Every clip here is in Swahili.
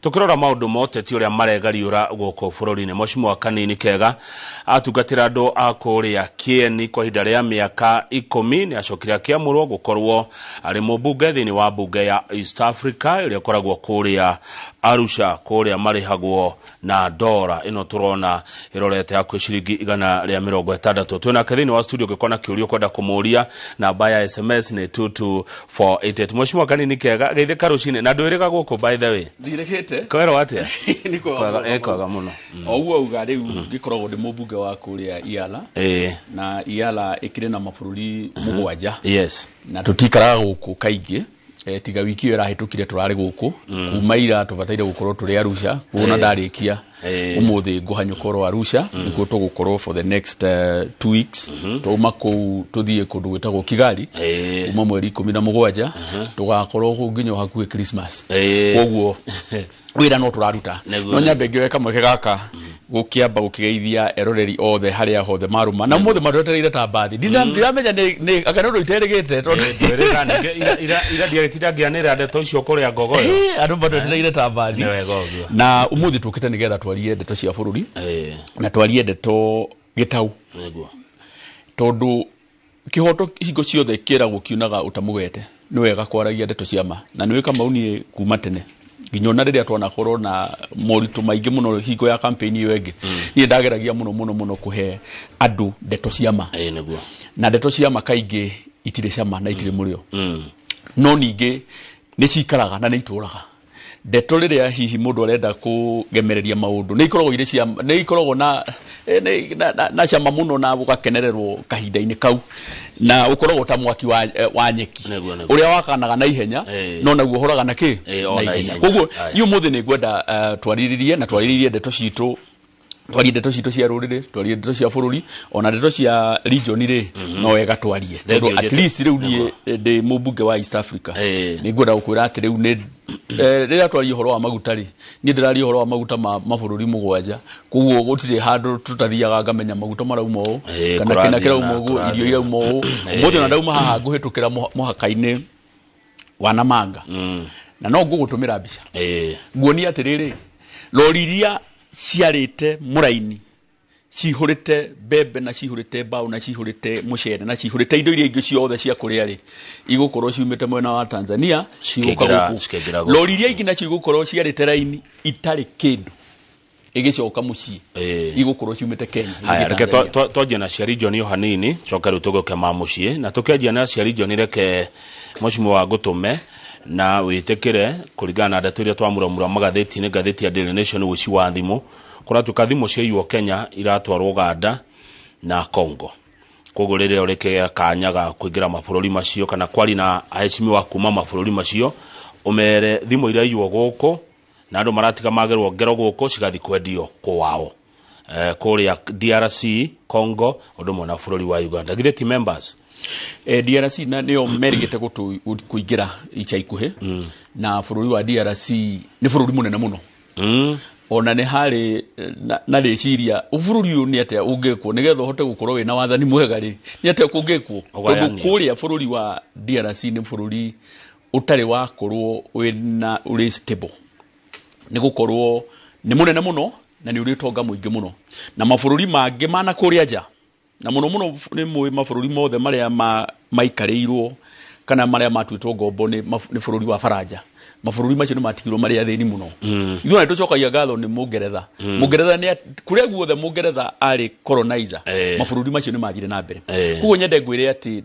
Tukirora maundu ma ũteti uria maregariũra gũkũ bũrũri-inĩ. Mheshimiwa Kanini Kega atungatĩra andũ a kũrĩa Kieni kwa ihinda rĩa mĩaka 10 nĩ acokire akĩamũrwo gũkorwo arĩ mũmbunge thĩinĩ wa mbunge ya East Africa ĩrĩa ĩkoragwo kũrĩa Arusha, kũrĩa marĩhagwo na ndora. Ĩno tũrona ĩrorete hakuhĩ ciringi 160. Twĩnake thĩinĩ wa studio gĩkona kĩũrio kwenda kũmũria, namba ya SMS nĩ 22488. Mheshimiwa Kanini Kega geithĩka rũcinĩ na ndwĩrĩga gũkũ by the way. Kwero atia kwaga muno oguo uga riu gikoragwo ndi mubunge wa kuria Iala na Iala ikire na mabũrũri mũgwanja na tutikaraga gũkũ kaingĩ tiga wiki ĩyo ĩrahĩtũkire turari gũkũ kuma ira tubataire gũkorwo turi Arusha kuona ndarĩkia umuthi nguhanyũkorwo Arusha nĩkuo tũgũkorwo for the next 2 weeks tuma kũu tuthie kũndũ gwĩtagwo Kigali kuma mweri 17 tugakorwo nginya hakuhĩ Christmas koguo wira no turaruta no nyambe ngĩweka mweke gaka gũkiamba gũkĩgeithia eroreri othe harĩa hothe maruma na mũthĩ matwetereire ta mbathi ndiramenya nĩ aganũro iterĩgĩte tondũ ira ndiagĩtindangianĩra ndeto icio kũrĩa ngogoyo andũ matwetereire ta mbathi na umuthi tũkĩte nĩgetha twarie ndeto cia bũrũri na twarie ndeto gĩtau tondũ kĩhoto hingo ciothe kĩragwo kiunaga ũtamũgete nĩ wega kwaragia ndeto cia ma na nĩ wĩka mauni kuma tene ginyona rĩrĩa twanakorwo na moritũ maingĩ mũno hingo ya campaign iyo ĩngĩ niĩ ndageragia mũno kũhe andũ ndeto cia ma na ndeto cia ma kaingĩ itirĩ cama na itirĩ mũrĩo no ningĩ nĩ cikaraga na nĩ itũraga ndeto rĩrĩa hihi mũndũ arenda kũgemereria maũndũ nĩ ikoragwo irĩ cia nĩ ikoragwo na cama mũno na ũgakenererwo kahinda-inĩ kau na ukoragwo ta mwaki wa nyeki uria wakanaga na ihenya no naguo horaga na kĩ na ihenya koguo yu mũthĩ nĩ ngwenda twariririe na twariririe ndeto citũ twarie ndeto citũ cia rũrĩrĩ twarie ndeto cia bũrũri ona ndeto cia region rĩ no wega twarie tondũ at least rĩu niĩ ndĩ mũmbunge wa East Africa nĩ ngwenda gũkwĩra atĩ rĩu nĩ rĩrĩa twarie ũhoro wa maguta rĩ niĩ ndĩrarie ũhoro wa maguta ma mabũrũri mũgwanja koguo gũtirĩ handũ tũtathiaga ngamenya maguta marauma ũũ kana kĩna kĩrauma ũguo irio irauma ũũ mũthĩ na ndauma haha ngũhĩtũkĩra mũhaka-inĩ wa Namanga na no ngũgũtũmĩra mbica nguonia atĩrĩrĩ lori iria ciarĩte mũraini cihũrĩte mbembe na cihũrĩte mbao na cihũrĩte mũcere na cihũrĩte indo iria ingĩ ciothe cia kũrĩa rĩ igũkorwo ciumĩte mwena wa Tanzania cigũka gũkũ lori iria ingĩ na cigũkorwo ciarĩte raini itarĩ kĩndũ igĩcoka mũciĩ igũkorwo ciumĩte Kenya reke twanjie na cia region yo hanini coka rĩu tũgũke ma mũciĩ na tũkĩanjia na cia region reke Mheshimiwa wa Gũtũme na wĩtĩkĩre kũringana na ndeto iria twamuramura magathĩti-inĩ ngathĩti ya Daily Nation ũici wa thimũ kũratuĩka thimũ ciaiywo Kenya iratwarwo Uganda na Congo koguo rĩrĩa ũrĩkĩgĩa kanya ga kũingĩra mabũrũri macio kana kwari na ahecimiwa kuma mabũrũri macio ũmere thimũ iraiywo gũkũ na andũ maratiga magerwo ngero gũkũ cigathi kwendio kwao kũrĩa DRC Congo ũndũ ũmwe na bũrũri wa Uganda githĩ ti members DRC na nĩo merigĩte kũingĩra ica ikuhĩ na bũrũri wa DRC nĩ bũrũri mũnene mũno ona nĩ harĩ na rĩciria bũrũri ũyũ nĩ atĩa ũngĩkwo nĩgetha ũhote gũkorwo wĩna wathani mwega rĩ nĩ atĩa kũngĩkwo tondũ kũrĩa bũrũri wa DRC nĩ bũrũri ũtarĩ wakorwo wĩna ũrĩ stable nĩ gũkorwo nĩ mũnene mũno na nĩ ũrĩ tonga mũingĩ mũno na mabũrũri mangĩ mana kũrĩa nja na mũno nĩ mũĩ mabũrũri mothe marĩa maikarĩirwo kana marĩa matuĩtwo ngombo nĩ bũrũri wa Faranja mabũrũri macio nĩ matigirwo marĩ athĩni mũno ithuĩ nĩ tũcokagia ngatho nĩ Mũngeretha nĩ kũrĩa guothe Mũngeretha arĩ colonizer mabũrũri macio nĩ mathire na mbere koguo nyende ngwĩre atĩ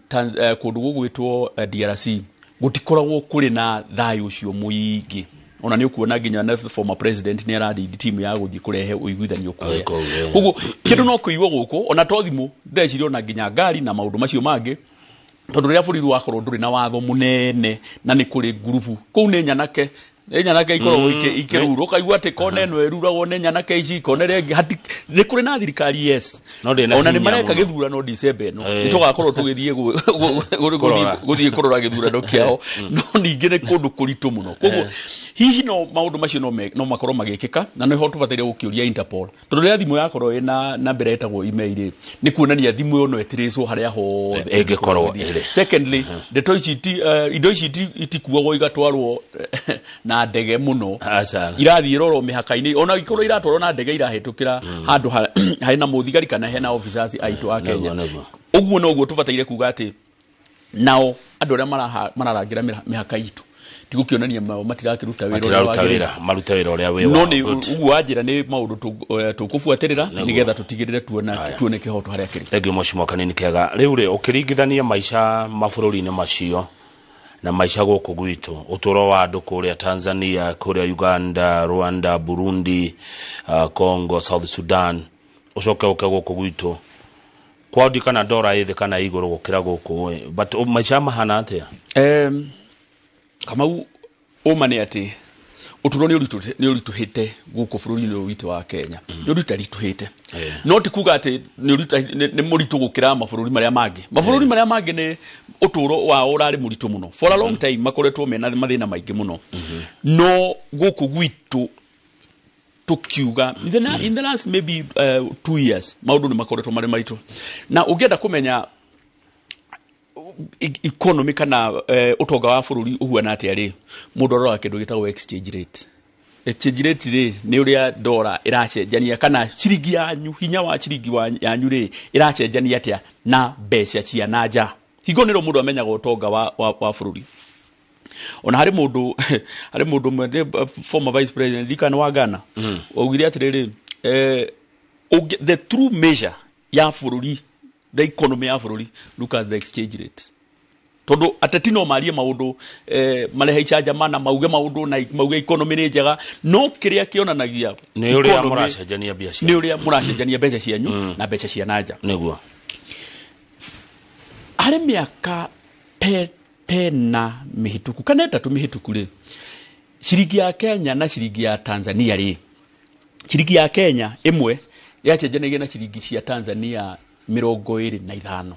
kũndũ gũgwĩtwo DRC gũtikoragwo kũrĩ na thayũ ũcio mũingĩ ona nĩ ukuona nginya na former president nĩ aradi team ya gũthiĩ kũrehe ũiguithanio kũrĩa koguo kĩndũ no kũigwo gũkũ ona to thimũ ndeciria ona nginya ngari na maũndũ macio mangĩ tondũ rĩrĩa bũrũri wakorwo ndũrĩ na watho mũnene na nĩ kũrĩ ngurubu kũu nĩ nyanake ikoragwo ikĩrurwo kaigua atĩ kona ĩno ĩruragwo nĩ nyanake ici kona rĩngĩ nĩ kũrĩ na thirikari ona nĩ mareka gĩthurano December ĩno nĩ tũgakorwo tũgĩthiĩ gũthiĩ kũrora gĩthurano kĩao no ningĩ nĩ kũndũ kũritũ mũno koguo hihi no maũndũ macio no makorwo magĩkĩka na nĩho tũbataire gũkĩũria Interpol tondũ rĩrĩa thimũ yakorwo ĩna namba ĩtagwo email nĩ kuonania thimũ ĩyo no ĩtirĩcwo harĩa hothe ĩngĩkorwo secondly ndeto ici indo ici itikuagwo igatwarwo na na ndege muno irathi roro mihaka-ini ona ikorwo iratwarwo na ndege irahetukira handu hari na muthigari kana hena officers aitu a Kenya uguo no guo tubataire kuga ati nao andu aria mararangira mihaka itu tigukionania matirakiruta wira maruta wira uria we no ni uguo ajira ni maundu tukubuatirira nigetha tutigirire tuone kihoto haria kiri. Thank you Mheshimiwa Kanini Kega. Riu ri ukiringithania maisha mabũrũri-inĩ macio na maisha gũkũ gwitũ ũtũro wa andũ kũrĩa Tanzania, kũrĩa Uganda, Rwanda, Burundi, Congo, South Sudan, ucoke gũkũ gwitũ kwadi kana dora ithi kana igũrũ gũkĩra gũkũ, but maisha mahana atia? Kama umane ati uturo ni urituhite guko bũrũri-inĩ witũ wa Kenya ni urituhite no ti kuga ati ni muritu gukira mabũrũri maria mangi ni uturo wa urari muritu muno for a long time makoretwo mena mathina maingi muno no guku gwitu tukiuga in the last maybe 2 years maundu ni makoretwo mari maritu na ungenda kumenya economy kana utonga wa bũrũri uhuana atia ri mundu arora kindu gitagwo exchange rate ri ni uria dola iracenjania kana ciringi yanyu hinya wa ciringi yanyu ri iracenjania atia na mbeca cia nanja higo niro mundu amenyaga utonga wa bũrũri ona hari mundu former vice president Dikana wa Ghana ougire atiriri the true measure ya bũrũri, the economy ya bũrũri, look at the exchange rate. Todo atetino maria maundu marehe ichaja mana mauge maundu na mauge economy ni njega no kiria kionanagia ni uria muracenjania biacara, ni uria muracenjania mbeca cianyu na mbeca cia nanja niguo ari miaka tena mihituku kana tatu mihituku ri ciringi ya Kenya na ciringi ya Tanzania ri ciringi ya Kenya imwe yacenjanagia na ciringi cia Tanzania 25.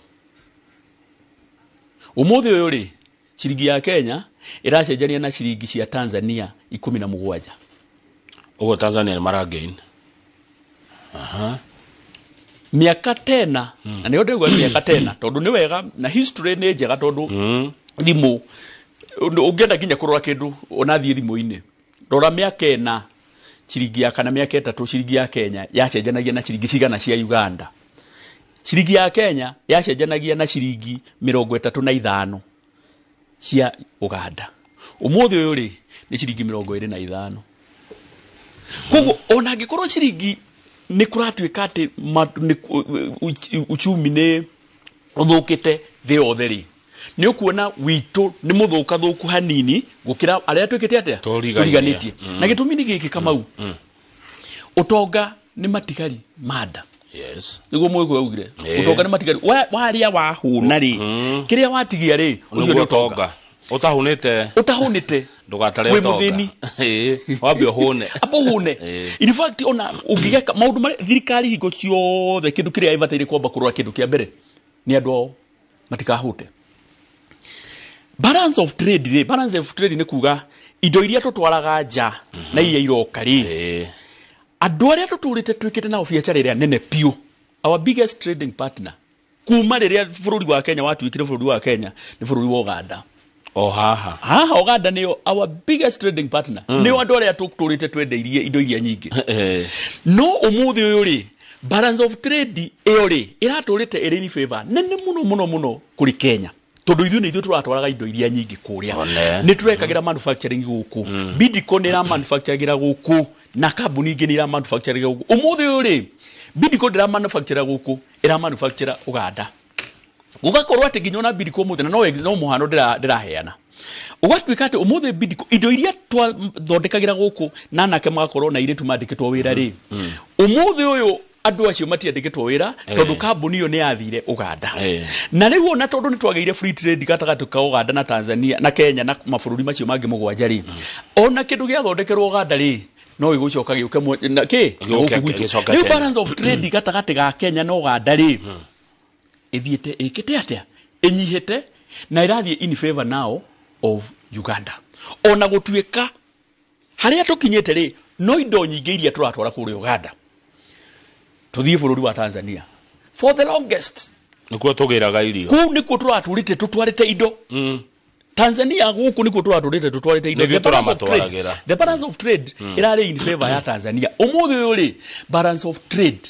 Umuthi uyu ri ciringi ya Kenya iracenjania na ciringi cia Tanzania 17. Ugo Tanzania ni maragain miaka tena na ni ndegwa miaka tena tondu ni wega na history ni njega tondu thimu ungenda ginya kurora kindu onathie thimu-ini rora miaka ena ciringi ya kana miaka 3 ciringi ya Kenya yacenjanagia na ciringi cigana cia Uganda. Ciringi ya Kenya yacenjanagia na ciringi 35 cia Uganda. Umuthi uyu ri ni ciringi 25. Koguo ona ngikorwo ciringi ni kuratuika ati uchumi ni uthukite thi othe ri ni ukuona witu ni muthuka thuku hanini gukira aria twikite atia turiganitie na gitumi ni giki Kamau utonga ni matigari mada. Yes. Niguo mwiko augire utonga ni matigari waria wahuna ri kiria watigia ri ucio ni utonga utahunite ndugatare utonga wambe hune apo hune in fact ona ungigeka maundu mari thirikari hingo ciothe kindu kiria ibataire kwamba kurora kindu kia mbere ni andu matikahute balance of trade ni kuga indo iria tutwaraga nja na iria iroka ri andu aria tuturite twikite na biacara iria nene piu our biggest trading partner kuma riria bũrũri wa Kenya watuikire bũrũri wa Kenya ni bũrũri wa Uganda. Haha Uganda ni our biggest trading partner ni andu aria tuturite twendeirie indo iria nyingi no umuthi uyu ri balance of trade iyo ri iraturite iri ni favor nene muno kuri Kenya tondu ithu ni ithu turatwaraga indo iria nyingi kuria ni turekagira manufacturing guku Bidco ni ra manufacturing guku na kambuni ingi ni ra manufacturing guku umuthi uyu ri Bidco ndira manufacturing guku ira manufacturing Uganda gugakorwo ati ginya na Bidco umuthi na no muhano ndiraheana ugatuika ati umuthi Bidco indo iria twathondekagira guku na nake magakorwo na ire tumandikitwo wira ri umuthi uyu andu acio matiandikitwo wira tondu kambuni iyo ni yathire Uganda na riu ona tondu ni twageire free trade gatagati ka Uganda na Tanzania na Kenya na mabũrũri macio mangi mugwanja ri ona kindu giathondekerwo Uganda ri no igucoka giuke na ki ni balance of trade gatagati ga Kenya na Uganda ri ithiete ikite atia inyihite na irathie in favor now of Uganda ona gutuika haria tukinyete ri no indo nyingi iria turatwara kuri Uganda tuthie bũrũri wa Tanzania for the longest nikuo tugiraga irio ku nikuo turaturite tutwarite indo Tanzania guku niko twaturite tutwarite indo the balance of trade irari in favor ya Tanzania umuthi uri balance of trade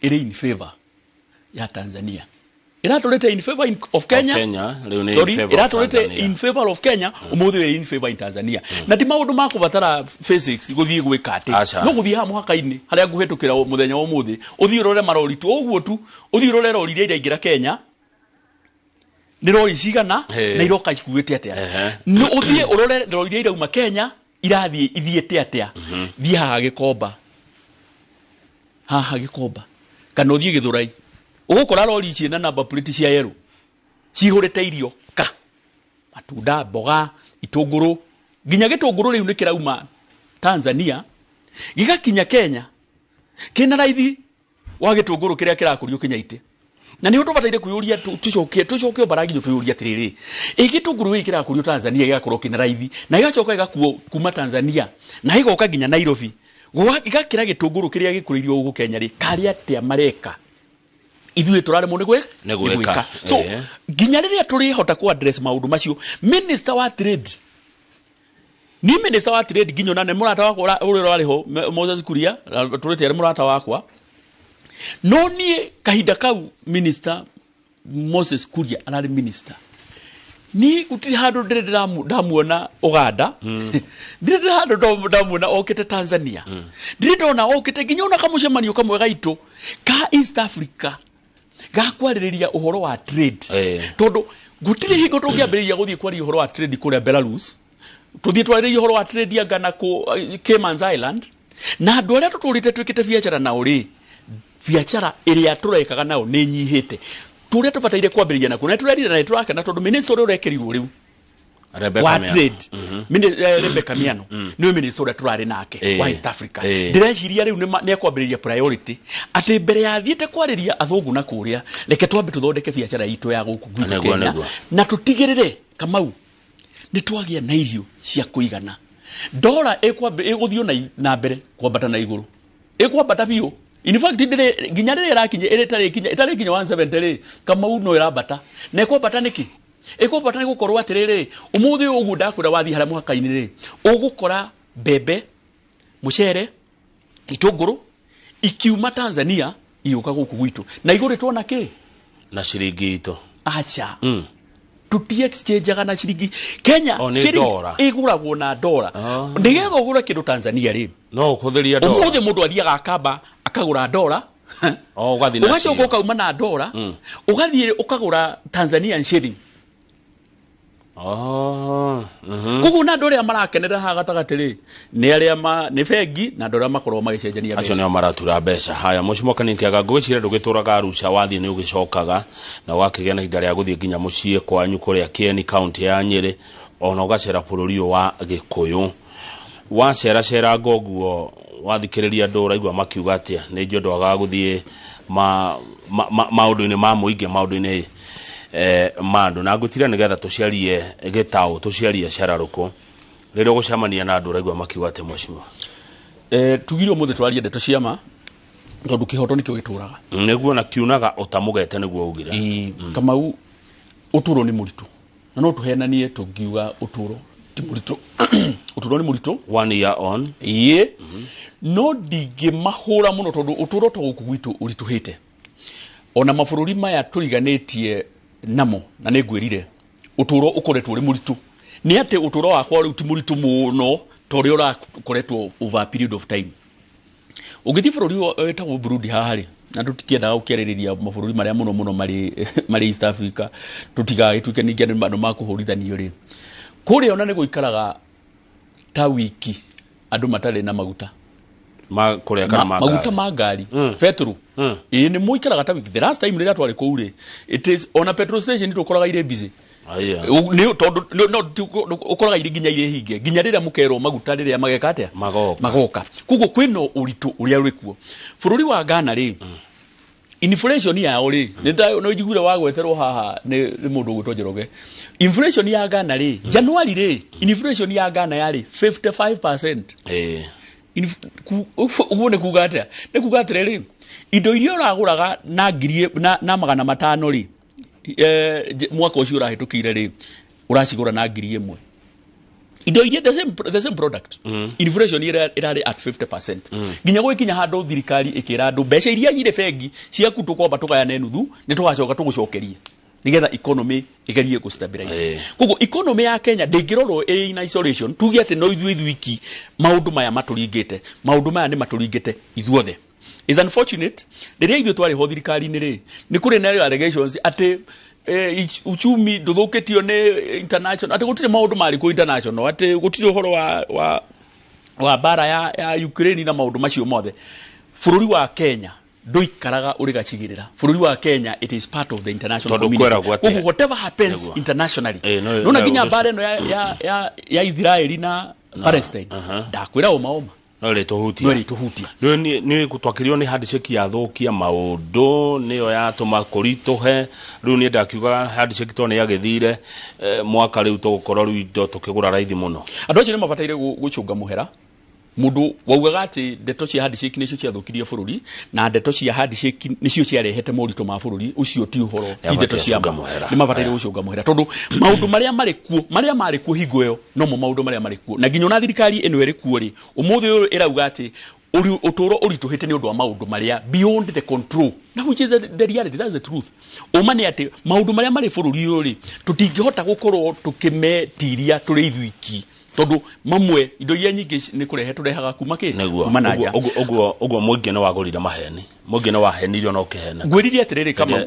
iri in favor ya Tanzania iraturite in favor of Kenya iraturite in favor of Kenya umuthi uri in favor in Tanzania na ti maundu makubatara physics guthie gwika ati no guthie ha muhaka-ini haria nguhitukira muthenya wa umuthi uthie urore marori tu uguo tu uthie urore rori iria ingira Kenya ni rori cigana na iroka ikuite atia no uthie urore rori iria irauma Kenya irathie ithiete atia thie haha Gikomba kana uthie Githurai ugukora rori ciina number plate cia yero cihurite irio ka matunda mboga itunguru ginya gitunguru riu ni kirauma Tanzania gigakinya Kenya kina raithi wa gitunguru kiria kirakurio kinyaite na ni undu bataire kuyuria tucoke baragi tuyuria tiriri igitunguru ikira kurio Tanzania igakorwo kina raithi na igacoka igakuo kuma Tanzania na igoka ginya Nairobi igakira gitunguru kiria gikuririo ugu Kenya ri kari atia mareka ithuĩ turare mu nĩ gwĩka so ginya rĩrĩa tũrĩ hota ku address maundu macio minister wa trade ginya na nĩ mũrata wakwa ũrĩa ũrarĩ ho Moses Kuria tũrĩte mũrata wakwa no niĩ kahinda kau minister Moses Kuria ararĩ minister ni gutiri handu ndamuona Uganda ndiri handu ndamuona okite Tanzania ndiri ndona okite ginya ona kamucemanio kamwe gaitu ka East Africa gakwaririria uhoro wa trade tondu gutiri hingo tungiambiriria guthie kwaria uhoro wa trade kuria Belarus tuthie twaririria uhoro wa trade ya Ghana ku Cayman Island na andu aria tuturite twikite biacara na uri biacara iria turekaga nao ni nyihite turia tubataire kwambiriria na kuna turerire na turake na tondu minister uri urekerirwo riu wa trade Rebecca Miano ni minister uri turari nake wa East Africa direciria riu ni akwambiriria priority ati mbere ya thiete kwariria athungu na kuria reke twambe tuthondeke biacara itu ya guku Kenya na tutigirire Kamau ni twagia na irio cia kuigana dola iguthio na mbere kwambata na iguru ikwambata biu in fact ndire ginya rire rakinye itari kinya 170 Kamau no irabata na ikwambata niki ikwambata ni gukorwo atiriri umuthi ugu ndakura wathi haria muhaka-ini ri ugukora bebe mucere itunguru ikiuma Tanzania iuka guku gwitu na iguritwo na ki na ciringi itu acha tuti exchange na ciringi Kenya ciringi iguragwo na dola ndigetha ugura kindu Tanzania ri no ukuthiria dola umuthi mundu athiaga akamba akagura dola ugathi na ugacoka ukauma na dola ugathie ukagura Tanzanian shilling kugu na ndore amarakenera ha gatagatiri ni aria ni bengi na ndore makorwo magicenjania acio ni maratura mbeca haya mucimo Kanini Kega ngwicire ndugituraga Arusha wathie ni ugicokaga na wakigia na idara ya guthie ginya mucie kwanyu kuria Kieni county ya Nyeri ona ugacera bururi wa Gikuyu wacera ngoguo wathikiriria andu uraigwa makiuga atia ni njondo agaguthie maundu-ini ma muingi maundu-ini mandu na ngutira nigetha tuciarie gitau tuciarie cararuko rero gucamania na andu uraigwa makiuga atia mucimo tugirwo muthe twarie ndeto ciama tondu kihoto nikio gituraga niguo na kiunaga utamugete niguo ugira Kamau uturo ni muritu na no tuhenanie tungiuga uturo ti muritu uturo ni muritu 1 year on no dige mahura muno tondu uturo to guku gwitu urituhite ona mabururi maya turiganetie namo na negwirire uturo ukoretwo uri muritu ni ate uturo wakwa ri ti muritu muno tori ora koretwo over a period of time ugithi bururi etagwo Burundi hahari na tutikienda ukiririria mabururi maria muno mari East Africa tutiga ituke ningi andu makuhurithanio ri kuri ona ni guikaraga ta wiki andu matare na maguta ma kuria kana maguta magari petrol ni muikaraga ta wiki the last time rira twari kuure it is on a petrol station tukoraga ire busy ni tondu no ukoraga ire ginya ire hinge ginya rira mukero maguta rira mageka atia magoka kugo kwino uritu uria rikuo bururi wa Ghana ri inflation ya ori no jigure wagweterwo haha ni mundu gutonjeroge inflation ya Ghana ri January ri inflation ya Ghana yari 55% uguone kugata ne kugatire ri indo irio uraguraga na ngiri na 500 ri mwaka ucio urahitukire ri uracigura na ngiri imwe indo iria the same product inflation irari at 50% ginya gwikinya handu thirikari ikira andu mbeca iria ire bengi ciaku tukomba tukayane nuthu ni tugacoka tugucokerie nigetha economy igerie ku stabilize koguo economy ya Kenya ndingirorwo in isolation tugi ati no ithuiki maundu maya maturingite maundu maya ni maturingite ithuothe is unfortunate riria ithu twari ho thirikari ni kuri na allegations ati uchumi ndũthũkĩtio nĩ international ati gutire maundu mari ku international ati gutire uhoro wa bara ya Ukraine na maundu macio mothe bururi wa Kenya nduikaraga uri gacigirira bururi wa Kenya it is part of the international community whatever happens internationally no nginya bara no ya Israeli na Palestine ndakwira oma no le tohutia ni gutwakirio ni handshake ya thukia maundu niyo yatuma kuritohe riu ni ndakiuga handshake to ni yagithire mwaka riu tugukorwo riu indo tukigura raithi muno andu acio ni mabataire gucunga muhera mundu waugaga ati ndeto cia handshake nicio ciathukirie bururi na ndeto cia handshake nicio ciarehete morito ma bururi ucio ti uhoro ti ndeto cia ni mabataire gucunga muhera tondu maundu maria mari kuo hingo yo no mo maundu maria mari kuo na nginya na thirikari eno eri kuo ri umuthi uyu irauga ati uturo urituhite ni undu wa maundu maria beyond the control na which is the reality, that's the truth umane ati maundu maria mari bururi uyu ri tutingihota gukorwo tukimetiria turi ithuiki tondu mamwe indo iria nyingi ni kurehe turehaga kuma naja ogwo mwingine wagurire maheni mwingine wahenirio no kihena ngwiririe atiriri kama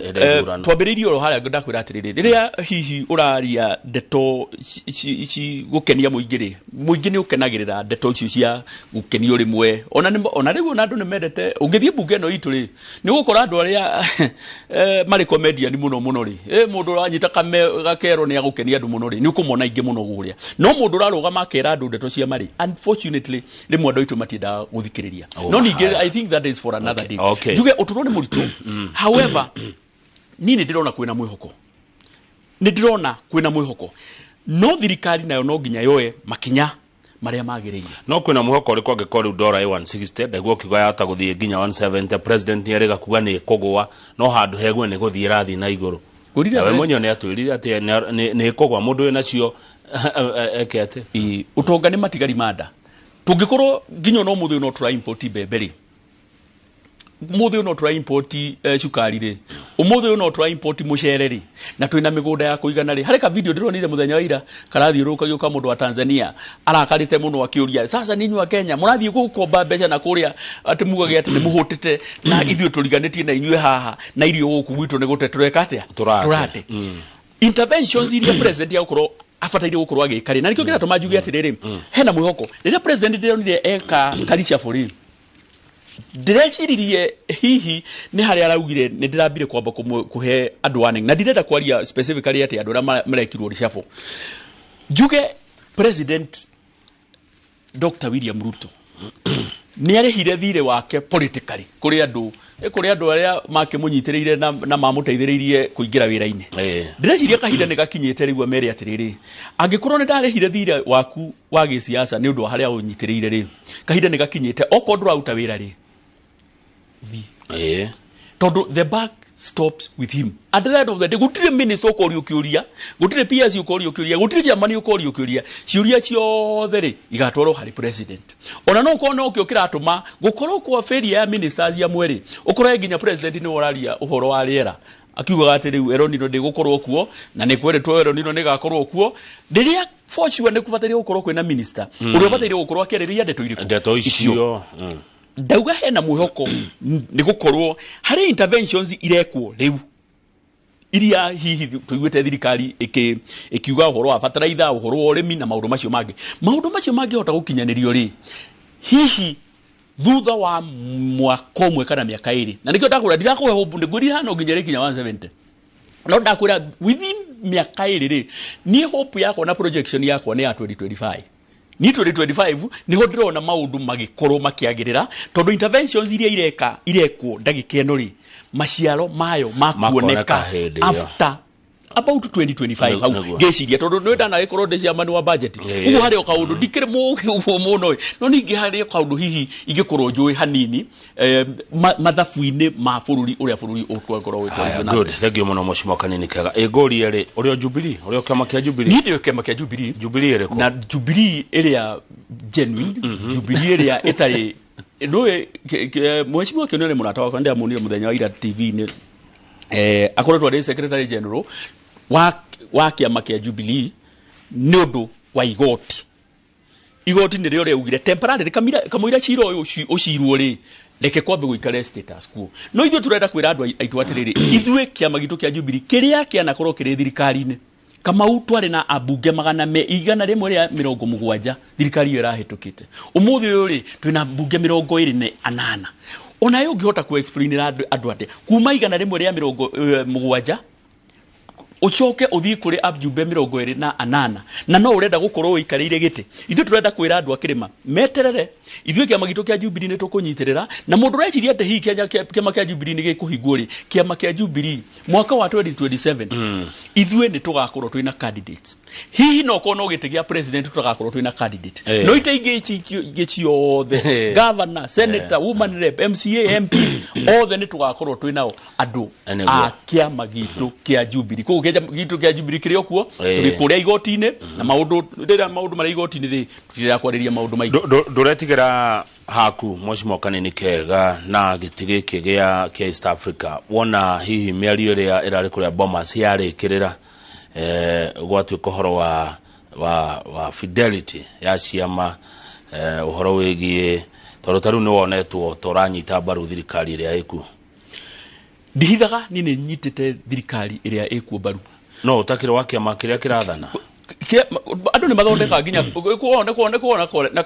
twambiririe ro haria ndakwira atiriri riria hihi uraria ndeto ici gukenia muingiri ni ukenagirira ndeto ici cia gukenio rimwe ona riu na andu ni mendete ungithie bunge no itu ri ni gukora andu aria mari comedian muno ri mundu uranyita gakero ni agukenia andu muno ri ni ukumona ingi muno guria no mundu uraruga makera andu ndeto cia mari unfortunately rimwe andu itu matienda guthikiriria no ningi I think that is for another day juge uturo ni muritu however ni ndirona kwina mwihoko no thirikari nayo no nginya yoe makinya maria magiriire no kwina mwihoko ri kwage kori $1 160 ndaguo kiuga yata guthie nginya 170 president ni arega kuga ni kugwa no handu hegwe ni guthie rathi na iguru we monyo ni atwirire ati ni kugwa mundu wina cio ekete utonga ni matigari manda tungikorwo nginya no muthe no try import beberi umuthe no try import cukari ri umuthe no try import mucere ri na twina migunda ya kuigana ri harika video ndironire muthenya waira karathi rukagiu ka mundu wa Tanzania arakarite muno akiuria sasa ninyi wa Kenya murathi gukomba mbeca na kuria ati mugage ati ni muhutite na ithio turiganitie na inywe haha na irio guku gwitu ni gute tureka atia turate interventions iria president ya ukoro afataire gukorwo agikari na nikio kiratuma njuge atiriri hena mwihoko riria president ndironire eka karicia buri ndirecirie hihi ni hari araugire ni ndirambire kwamba kuhe andu warning na ndirenda kwaria specifically ati andu marekirwo rishafo njuge president Dr. William Ruto ni arehire thire wake politically kuri andu aria makimunyitiriire na mamuteithiririe kuingira wira-ini ndireciria kahinda ni gakinyite riu ameri atiriri angikorwo ni ndarehire thire waku wa gisiasa ni undu wa haria unyitiriire ri kahinda ni gakinyite oko ndurauta wira ri tondu the back stops with him at the end of the day gutire minister ukori ukiuria gutire PS ukori ukiuria gutire jamani ukori ukiuria ciuria ciothe ri igatwaro hari president ona no ko no kiokira atuma gukorwo kwa failure ya ministers ya mweri ukora nginya president ni oraria uhoro wa riera akiuga ati riu eronino ndi gukorwo kuo na ni kweretwo eronino ni gakorwo kuo ndiria fortune ni kubatairie gukorwo kwina minister uria batairie gukorwo akiriria ndeto icio ndauga hena mwihoko ni gukorwo hari interventions irekwo riu iria hihi tuigwete thirikari ikiuga uhoro wa fertilizer uhoro wa urimi na maundu macio magi hota gukinyanirio ri hihi thutha wa mwaka umwe kana miaka iri na nikio ndakura ndirakuhe hope ndigwiri hano nginya kinya 170 no ndakura within miaka iri ri ni hope yako na projection yako ni ya 2025 ni 2025 ni ho ndirona maundu magikorwo makiagirira tondu interventions iria irekwo ndagika eno ri maciaro mayo makuoneka after about 2025 hau ngeciria tondu no ndana gikorwo ndi ciamani wa budget ugu hari okaundu ndikire muno no ningi hari okaundu hihi ingikorwo njui hanini mathabu-ini ma bururi uria bururi utwakorwo witwa good thank you muno Mheshimiwa Kanini Kega egori ri urio Jubilee urio kama kia Jubilee ni ndio kama kia Jubilee ri na Jubilee iria genuine Jubilee iria itari ndoe Mheshimiwa Kanini mũrata wakwa ndia munire muthenya wa ira TV-ini akoretwo ari secretary general wa kiama kia Jubilee ni undu wa igoti ni rĩo rĩaugire temporary kamũira cira ũyũ ũcirwo rĩ reke kwambe gũikare status quo no ithuĩ tũrenda kwĩra andũ aitũ atĩrĩrĩ ithuĩ kĩama gitũ kĩa Jubilee kĩrĩa kĩanakorwo kĩrĩ thirikari-inĩ Kamau twarĩ na ambunge 170 thirikari ĩyo ĩrahĩtũkĩte ũmũthĩ ũyũ rĩ twĩna ambunge 28 ona yo ngĩhota ku explain andũ ate kuma 170 uchoke uthii kuri abjube 28 na no urenda gukorwo uikarire giti ithu turenda kwira andu akirima meterere ithu kiama gitu kia Jubilee ni tukunyitirira na mundu reciria ate hi kiama kia Jubilee ni gikuhingwo ri kiama kia Jubilee mwaka wa 2027 ithu ni tugakorwo twina candidates hihi no kono gitigia president tugakorwo twina candidate no ite igici othe governor senator woman rep MCA MPs othe ni tugakorwo twinao andu a kiama gitu kia Jubilee gitu kia Jubilee kiri okuo tugikuria igoti-ini na maundu mari igoti-ini ri tutira kwariria maundu maingĩ nduretigĩra haku Mheshimiwa Kanini Kega na gĩtĩ gĩkĩ gĩa East Africa wona hihi mĩario ĩrĩa ĩrarĩ kũrĩa Bomas yarĩkĩrĩra gwatuĩka ũhoro wa fidelity ya ciama ũhoro wĩgiĩ tondũ tarĩu nĩ wonetwo tũranyita mbaru thirikari ĩrĩa ĩkuo ndihithaga ni nyitĩte thirikari ĩrĩa ĩkuo mbaru no utakire wa kiama kĩrĩa kĩrathana andu ni mathondeka nginya kuona na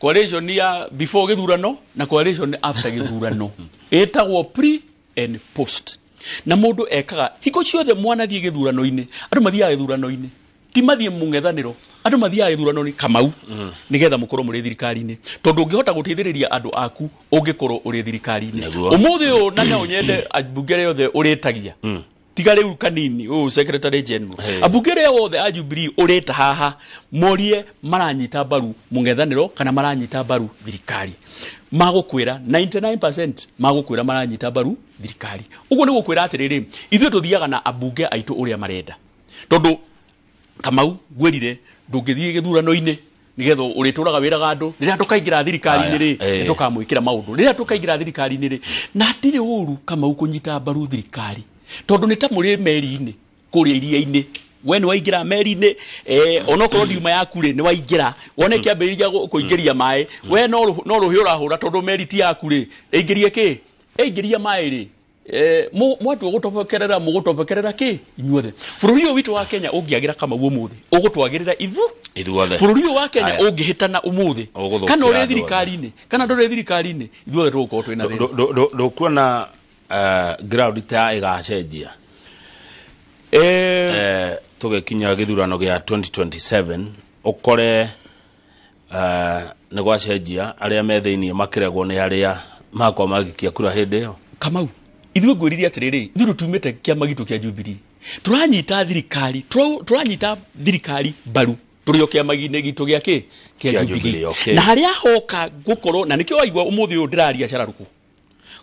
coalition ya before githurano na coalition after githurano etagwo pre and post na mundu ekaga hiko ciothe mwana thie githurano-ini andu mathiaga githurano-ini ti mathie mungethaniro andu mathiaga githurano-ini Kamau nigetha mukorwo muri thirikari-ini tondu ngihota guteithiriria andu aku ungikorwo uri thirikari-ini umuthi uyu na no nyende abungere yothe uritagia tiga riu Kanini secretary general abungere yothe a Jubilee urita haha morie maranyita mbaru mungethaniro kana maranyita mbaru thirikari magukwira 99% magukwira maranyita mbaru thirikari uguo ni gukwira atiriri ithuĩ tuthiaga na abunge aitu uria marenda tondu Kamau gwirire ndungithie githurano-ini nigetho urituraga wiraga andu riria tukaingira thirikari-ini ri tukamwikira maundu riria tukaingira thirikari-ini ri na ndiri uru Kamau kunyita mbaru thirikari tondu ni ta muri meri-ini kuria iria-ini we ni waingira meri-ini onokorwo ndiuma yaku ri ni waingira wone kiambiriria kuingiria mai we no ruhio urahura tondu meri ti yaku ri ingirie ki ingiria mai ri mwatu ugutobokerera ki inyuothe bururi uyu witu wa Kenya ungiagira Kamau umuthi ugutwagirira ithuothe bururi uyu wa Kenya ungihitana umuthi kana uri thirikari-ini kana nduri thirikari-ini ithuothe tugukorwo twina thina ndukuona ground ta igacenjia tugekinya githurano gya 2027 ukore ni gwacenjia aria me thiini makiregwo ni aria makwa magikia kura hindi yo Kamau ithuĩ ngwĩrire atiriri ithuĩ tumĩte kiama gitu kia Jubilee turanyita thirikari mbaru turi o kiama-inĩ gitu gĩa ki kia Jubilee na haria hoka gukorwo na nikio waigua umuthi uyu ndiraria cararuku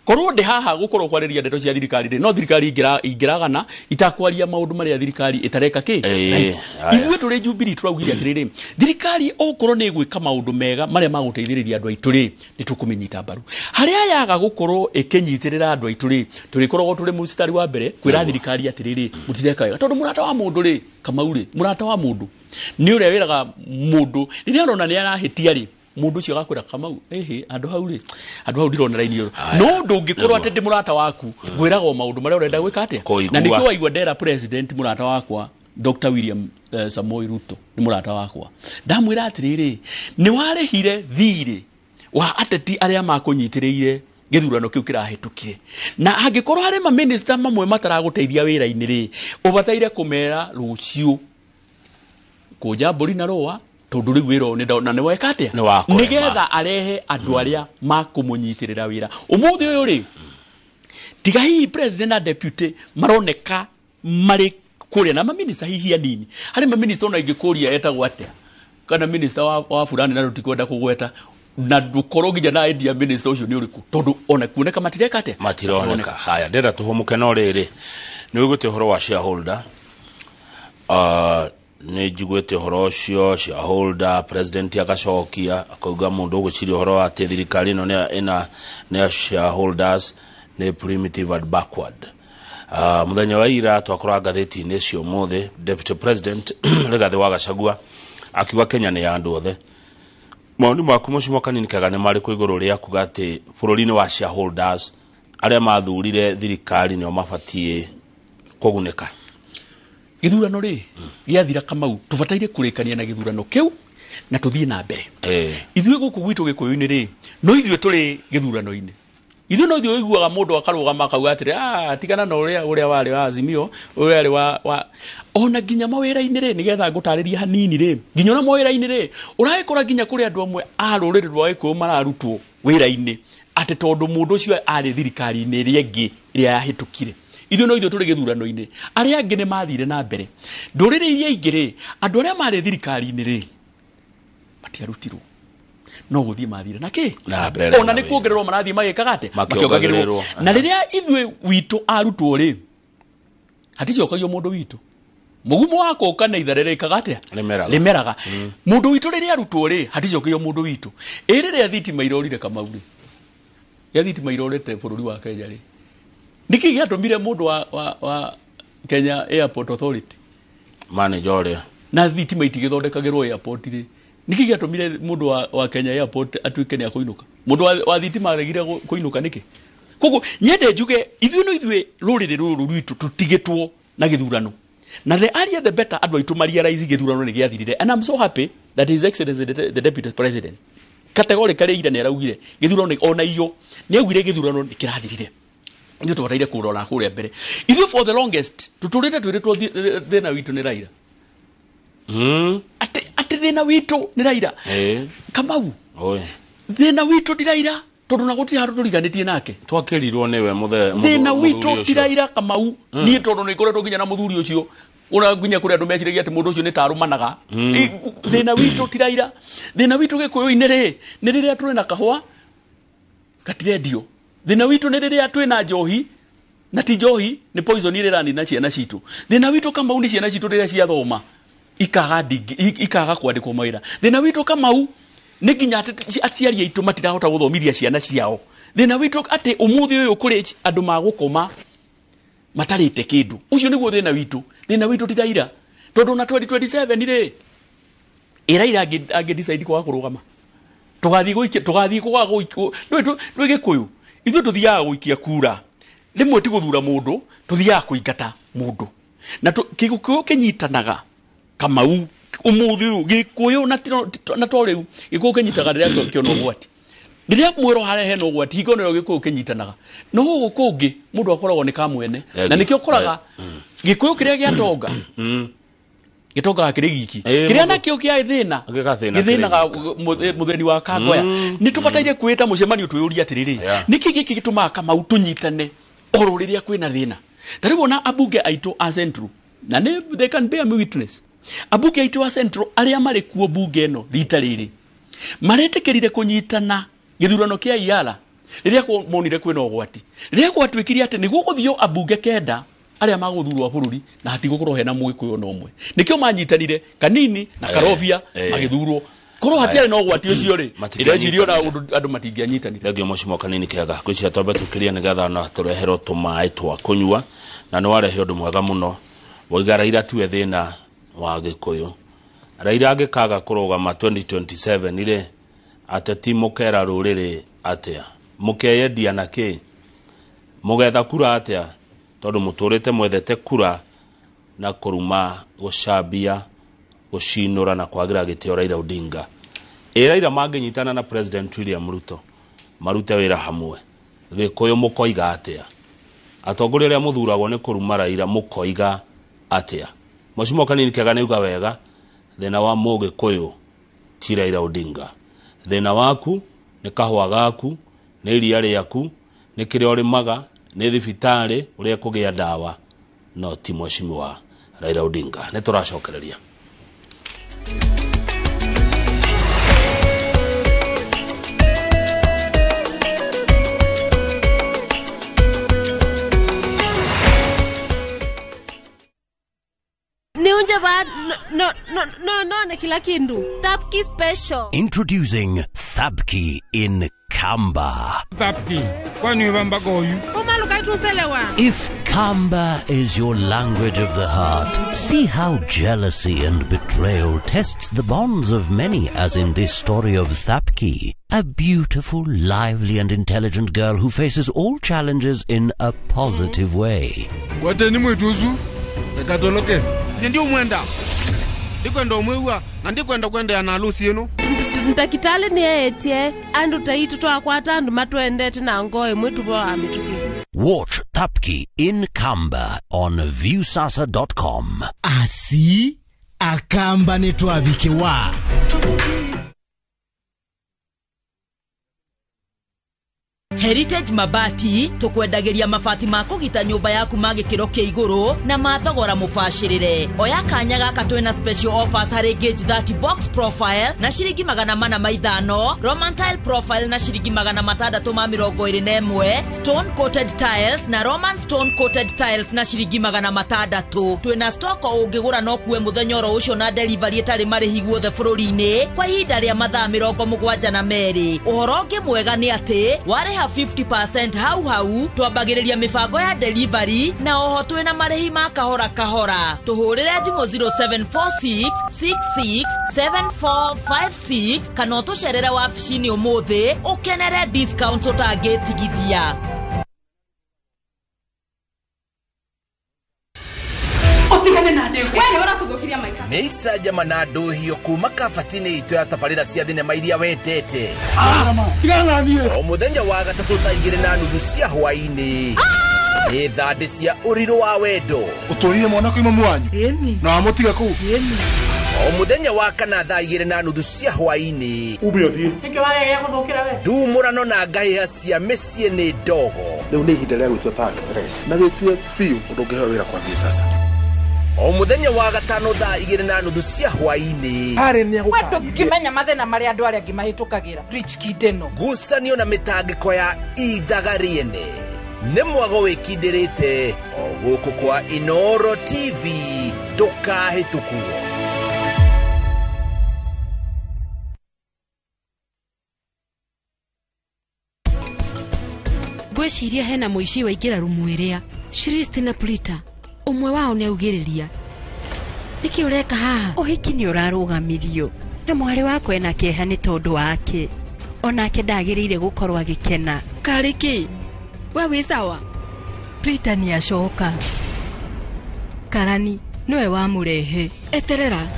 korwo ndi haha gukorwo kwariria ndeto cia thirikari no thirikari ingiragana itakwaria maundu maria thirikari itareka ki ithuĩ turi Jubilee turaugire atiriri thirikari okorwo ni gwika maundu mega maria maguteithiriria andu aitu ri ni tukumenyita mbaru haria yaga gukorwo ikinyitirira andu aitu ri turikorwo turi mustari wa mbere kwira thirikari atiriri mutireka wega tondu murata wa mundu ri Kamau ri murata wa mundu ni uria wiraga mundu riria arona ni arahitia ri mundu cio gakwira Kamau andu hau ndirona raini yo no ndungikorwo ati ndi murata waku gwiraga maundu maria urenda gwika atia na nikio waigua ndera president murata wakwa Dr. William Samoei Ruto ni murata wakwa ndamwira atiriri ni warehire thiri wa ateti aria makunyitiriire githurano kiu kirahitukire na angikorwo hari ma minister mamwe mataraguteithia wira-ini ri ubataire kumera rucio kuja mburi na roa tondu riu wira ni na ni weka atia nigetha arehe andu aria makumunyitirira wira umuthi uyu ri tiga hihi president na deputy maroneka mari kuria na maminista hihi anini hari maminista ona ingikuria etagwo atia kana minista wa fulani na rutikwenda kugweta na ndukoro nginya na idea minister ucio ni uriku tondu ona kuoneka matireka atia matironeka haya ndera tuhumuke no riri ni wiguite horo wa shareholder ni jigwete horo ucio shareholder president agacokia akauga mundu uguciri horo ati thirikari no ne shareholders ne primitive and backward muthenya wa ira twakora gatheti ni cio mothe deputy president Rigathi wa Gachagua akiuga Kenya ni ya andu othe maoni maku Mheshimiwa Kanini Kega ni mari kuiguru ria kuga ati bururi-ini wa shareholders aria mathurire thirikari ni o mabatie kuguneka githurano ri giathira Kamau tubataire kurikania na githurano kiu na tuthie na mbere ithuĩ guku gwitu gikuyu-ini ri no ithuĩ turi githurano-ini ithuĩ no ithuĩ iguaga mundu akarugama akauga atiri tigana na uria wari wa Azimio uria wari wa ona nginya mawira-ini ri nigetha ngutariria hanini ri nginya na mawira-ini ri uragikora nginya kuri andu amwe a ruriri rwa Gikuyu mararutwo wira-ini ati tondu mundu ucio ari thirikari-ini ri engi iria yahitukire ithuĩ no ithuĩ turi githurano-ini aria angi ni mathire na mbere nduriri iria ingi ri andu aria mari thirikari-ini ri matiarutirwo no guthie mathire na ki ona ni kuongererwo marathie magikaga ate makiongagirwo na riria ithuĩ witu arutwo ri haticokagio mundu witu mugumo wako kana itharerekaga ate limeraga mundu witu riria arutwo ri haticokagio mundu witu riria thitima irorire Kamau ri ya thitima irorete bururi wa Kenya ri niki giatumire mundu wa Kenya Airport Authority manager na thitima itigithondekagirwo airport ri niki giatumire mundu wa Kenya Airport atuike ni akuinuka mundu wa thitima aregire kuinuka niki koguo nyende njuge ithuĩ ruriri ruru rwitu tutigitwo na githurano na the earlier the better adwa itu marialize githurano ni giathirire and I'm so happy that his excellency the deputy president categorically ira ni araugire githurano ona iyo ni augire githurano ni kirathirire ndio tubataire kurora kuria mbere ithuĩ for the longest tuturite twiritwo thina witu ni Raila ati thina witu ni Raila Kamau thina witu ni Raila tondu na guti haru turiganitie nake twakirirwo niwe muthe thina witu ti Raila Kamau ni tondu ni koretwo nginya na muthuri ucio una nginya kuri andu meciragia ati mundu ucio ni tarumanaga thina witu ti Raila thina witu Gikuyu-ini ri ni riria turi na kahua gatirendio thina witu ni riria twi na njohi na ti njohi ni poison irani na ciana citu thina witu Kamau ni ciana citu riria ciathoma ikaga kwandikwo mawira thina witu Kamau ni nginya aciari aitu matirahota guthomithia ciana ciao thina witu ati umuthi uyu kuri andu magukoma matarite kindu ucio niguo thina witu ti Raila tondu na 2027 ri Raila ange decide kwa kurugama tugathii kwa Gikuyu ithuĩ tuthiaga guikia kura rimwe ti guthura mundu tuthiaga kuingata mundu na Gikuyu kinyitanaga Kamau umuthi Gikuyu na to riu Gikuyu kinyitaga riria kiona ugwati riria mwiro harehe no ugwati hingo no Gikuyu kinyitanaga no gugu kungi mundu akoragwo ni kamwene na nikio koraga Gikuyu kiria giatonga gitonga kiri giki kiria nakio kia thina githinaga mutheni wa Kangoya ni tubataire kwita mucemanio tuyuria atiriri niki giki gituma Kamau tunyitane oro riria kwina thina taribo na abunge aitu a central na they can bear me witness abunge aitu a central aria mari kuo bunge no rita riri maretekerire kunyitana githurano kia iala riria monire kwina ugwati riria gwatwikiria ati niguo guthio abunge kenda aria maguthurwa bururi na hatigukorwo hena Mũgĩkũyũ no mwe nikio manyitanire Kanini na Karobia magithurwo korwo hatiari no gwati ucio ri irejirio na andu matingianyitanire thegio Mheshimiwa Kanini Kega gwiciria twambe tukiria nigetha na tureherwo tumaĩ twa kunyua na ni warehe undu mwega muno woiga Raila tiwe thina wa Gĩkũyũ Raila agikaga kurugama 2027 ire ateti mukera ruriri atia mukeyendia na ki mugetha kura atia tondu muturite mwethete kura na kuruma gucambia gucinura na kwagira gitio Raila Odinga Raila manginyitana na President William Ruto marute wira hamwe Gĩkũyũ mukoiga atia atongoria aria muthuragwo ni kuruma Raila mukoiga atia Mheshimiwa Kanini Kega niuga wega thina wa Mũgĩkũyũ ti Raila Odinga thina waku ni kahua gaku ni iria riaku ni kiria urimaga ni thibitari uria kugia dawa no ti Mheshimiwa Raila Odinga nä tå racokereria. No, kila kindu. Thapki special. Introducing Thapki in Kamba. Thapki, kwani wamba goyu? Koma lukaitu selewa. If Kamba is your language of the heart, see how jealousy and betrayal tests the bonds of many, as in this story of Thapki, a beautiful, lively and intelligent girl who faces all challenges in a positive way. Wateni mwetuzu, ekatoloke. Ndio mwenda. Ndikwenda umwewa, na ndikwenda kwenda ya nalusi yenu. Ntakitale ni etie, andu taitu twakwata andu matwendete na ngoe mwetu bwa amituki. Watch Thapki in Kamba on viewsasa.com. Asi akamba netwabike wa. Heritage Mabati tukwendageria mabati ma kugita nyumba yaku magikiro kia iguru na mathogora mubashirire. Oya kanya gaka twina special offers hari gauge 30 box profile na shiringi 450, Roman tile profile na shiringi 621, stone coated tiles na Roman stone coated tiles na shiringi 600. Twina stock ungigura no kuwe muthenyoro ucio na delivery etari marihi guothe bururi-ini kwa ihinda ria mathaa 72. Uhoro ungi mwega ni ati ware 50% hau twambagiriria mibango ya delivery na oho twina marihi ma kahora. Tuhurire thimu 0746 667456 kana tucerere wabici-ini umuthi ukenere discount utangitigithia. Otigane na ndego. Wewe uratuthukiria maisha. Neisa jamana ndohio kuma kafatini ito ya tafarira cia thinema iria wendete. Tigana niĩ. O muthenya wa gatatu thaa 2:30 cia hwaini. Nĩ thande cia ũrirũ wa wendo. Ũtũrire mwana kwa imamu wanyu. Yeni. Na amutiga kuu. Yeni. O muthenya wa kana thaa 2:30 cia hwaini. Ube othie. Niki wage ya kuthukira we. Ndumũrano na ngahĩha cia mĩciĩ nĩ ndogo. Rĩu nĩ ihinda rĩa gwĩtua ta actress. Na wĩtue biũ ũndũ ũngĩheo wĩra kwambia sasa. O muthenya wa gatano thaa 2:30 cia hwaini. Harĩ nĩ agũka. Wewe ndukimenya mathina marĩa andũ arĩa angĩ mahĩtũkagĩra. Rich Kideno. Ngucanio na mĩtangĩko ya ithaga rĩene. Nĩ mwago wĩkindĩrĩte o gũkũ kwa Inooro TV. Ndũkahĩtũkwo. Gweciria hena muici waingĩra rumu iria Shristi na Plita umwe wao ni augiriria. Niki ureka haha? Uhiki ni urarugamirio na mwari wako ena kieha ni tondu wake. Onake ndagiriire gukorwa gikena. Kariki wewe sawa? Plita ni acoka. Karani niwe wamurehe. Eterera.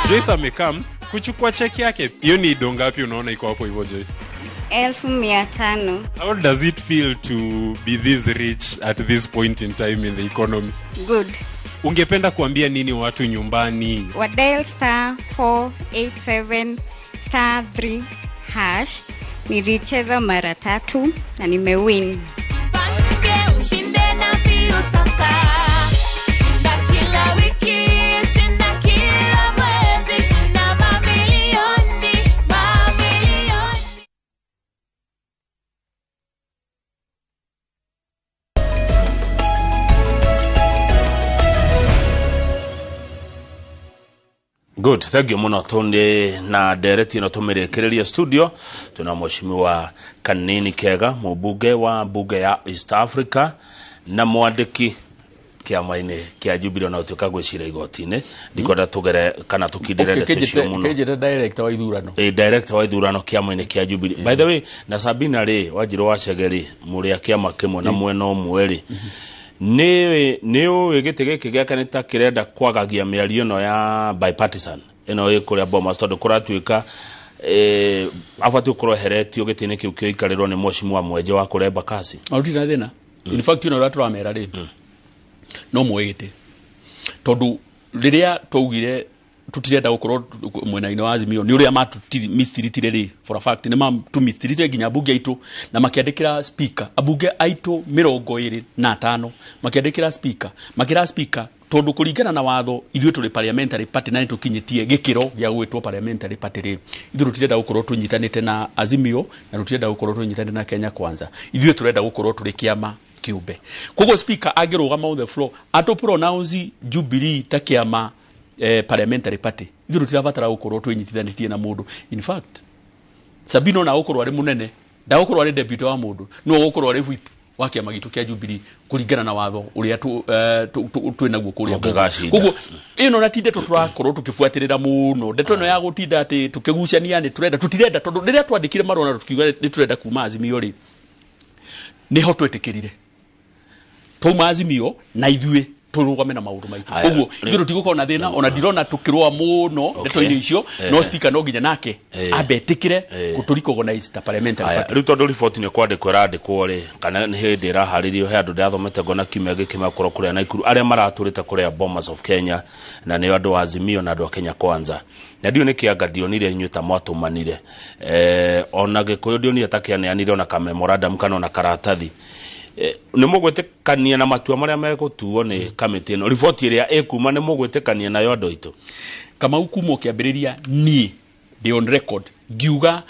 Joyce amekam kuchukua cheki yake. Hiyo ni donga ngapi unaona iko hapo hivyo Joyce? 1500. How does it feel to be this rich at this point in time in the economy? Good. Ungependa kuambia nini watu nyumbani? Wa dial *487 *3#. Nilicheza mara 3 na nimewin. Pange ushinde na bio sasa. Shinda kila wiki, shinda kila mwezi, shinda mamilioni. Good, thank you muno tunde na direct ino tumerekereria studio. Tuna mheshimiwa Kanini Kega, mbunge wa bunge ya East Africa na mwandiki kiama-ini kia Jubilee na utuka gwicira igoti-ini. Ndikwenda tugere kana tukindire ndeto muno. Kejete director wa ithurano. Director wa ithurano kiama-ini kia Jubilee. By the way, na Sabina ri Wanjiru wa Chegeri muri kiama kimwe na mwena umwe Neo gite giki gya kanita kirenda kwagagia miario no ya bipartisan ino ikuria Bomas tondu kuratuika afatu kuroheretio gitini kiu kio ikarirwo ni mheshimiwa mwenje wa kureba kasi aruti na thina in fact ino ratu ramera ri no mwete tondu riria twaugire tutirenda gukorwo mwena-ini wa Azimio ni uria matumithiritire ri for a fact ni matumithiritire nginya bunge aitu na makiandikira speaker abunge aitu 25 makiandikira speaker tondu kuringana na watho ithuĩ tũrĩ parliamentary party na nĩtũkinyitie gĩkĩro gĩa gwĩtwo parliamentary party rĩ ithuĩ tũtirenda gũkorwo tũnyitanĩte na Azimio na tũtirenda gũkorwo tũnyitanĩte na Kenya Kwanza ithuĩ tũrenda gũkorwo tũrĩ kĩama kĩũmbe koguo speaker angĩrũgama on the floor atũ pronounce Jubilee ta kĩama parliamentary party ithuĩ tũtirabatara gũkorwo twĩnyitithanĩtie na mũndũ in fact Sabino na gũkorwo arĩ mũnene ndagũkorwo arĩ deputy wa mũndũ no gũkorwo arĩ whip wa kĩama gitu kĩa Jubilee kuringana na watho uria twinaguo kuria koguo ino na tinde tũturakorwo tũkibuatĩrĩra mũno ndeto ino ya gũtinda atĩ tũkĩgucania nĩ turenda tutirenda tondu rĩrĩa twandĩkire marũa na tukiuga nĩ turenda kuma Azimio rĩ niho twetĩkĩrire tuma Azimio na ithuĩ turugame na maundu maitu koguo ithuĩ tũtigũkorwo na thĩna ona ndirona tũkĩrũa mũno ndeto-inĩ icio no speaker no nginya nake abetĩkire gũtũrecognize ta parliamentary party rĩu tondũ report nĩ kwandĩkwo ĩrandĩkwo rĩ kana nĩ hĩndĩ ĩraharĩrio he andũ ndathomete ngona kiumia gĩkĩ makorwo kũrĩa Naikuru arĩa maratũrĩte kũrĩa Bomas of Kenya na nĩ andũ wa Azimio na andũ a Kenya Kwanza na ndio nĩ kĩanga ndionire inyuĩ ta mwatũmanire ona gĩkũyũ ndionire ta kĩaneanire ona ka memorandum kana ona karatathi nĩ mũgwĩtĩkania na matua marĩa megũtuo nĩ kamĩtĩ ĩno report ĩrĩa ĩkuma nĩ mũgwĩtĩkania nayo andũ aitũ kama ukumo kĩambĩrĩria niĩ ndĩ on record ngiuga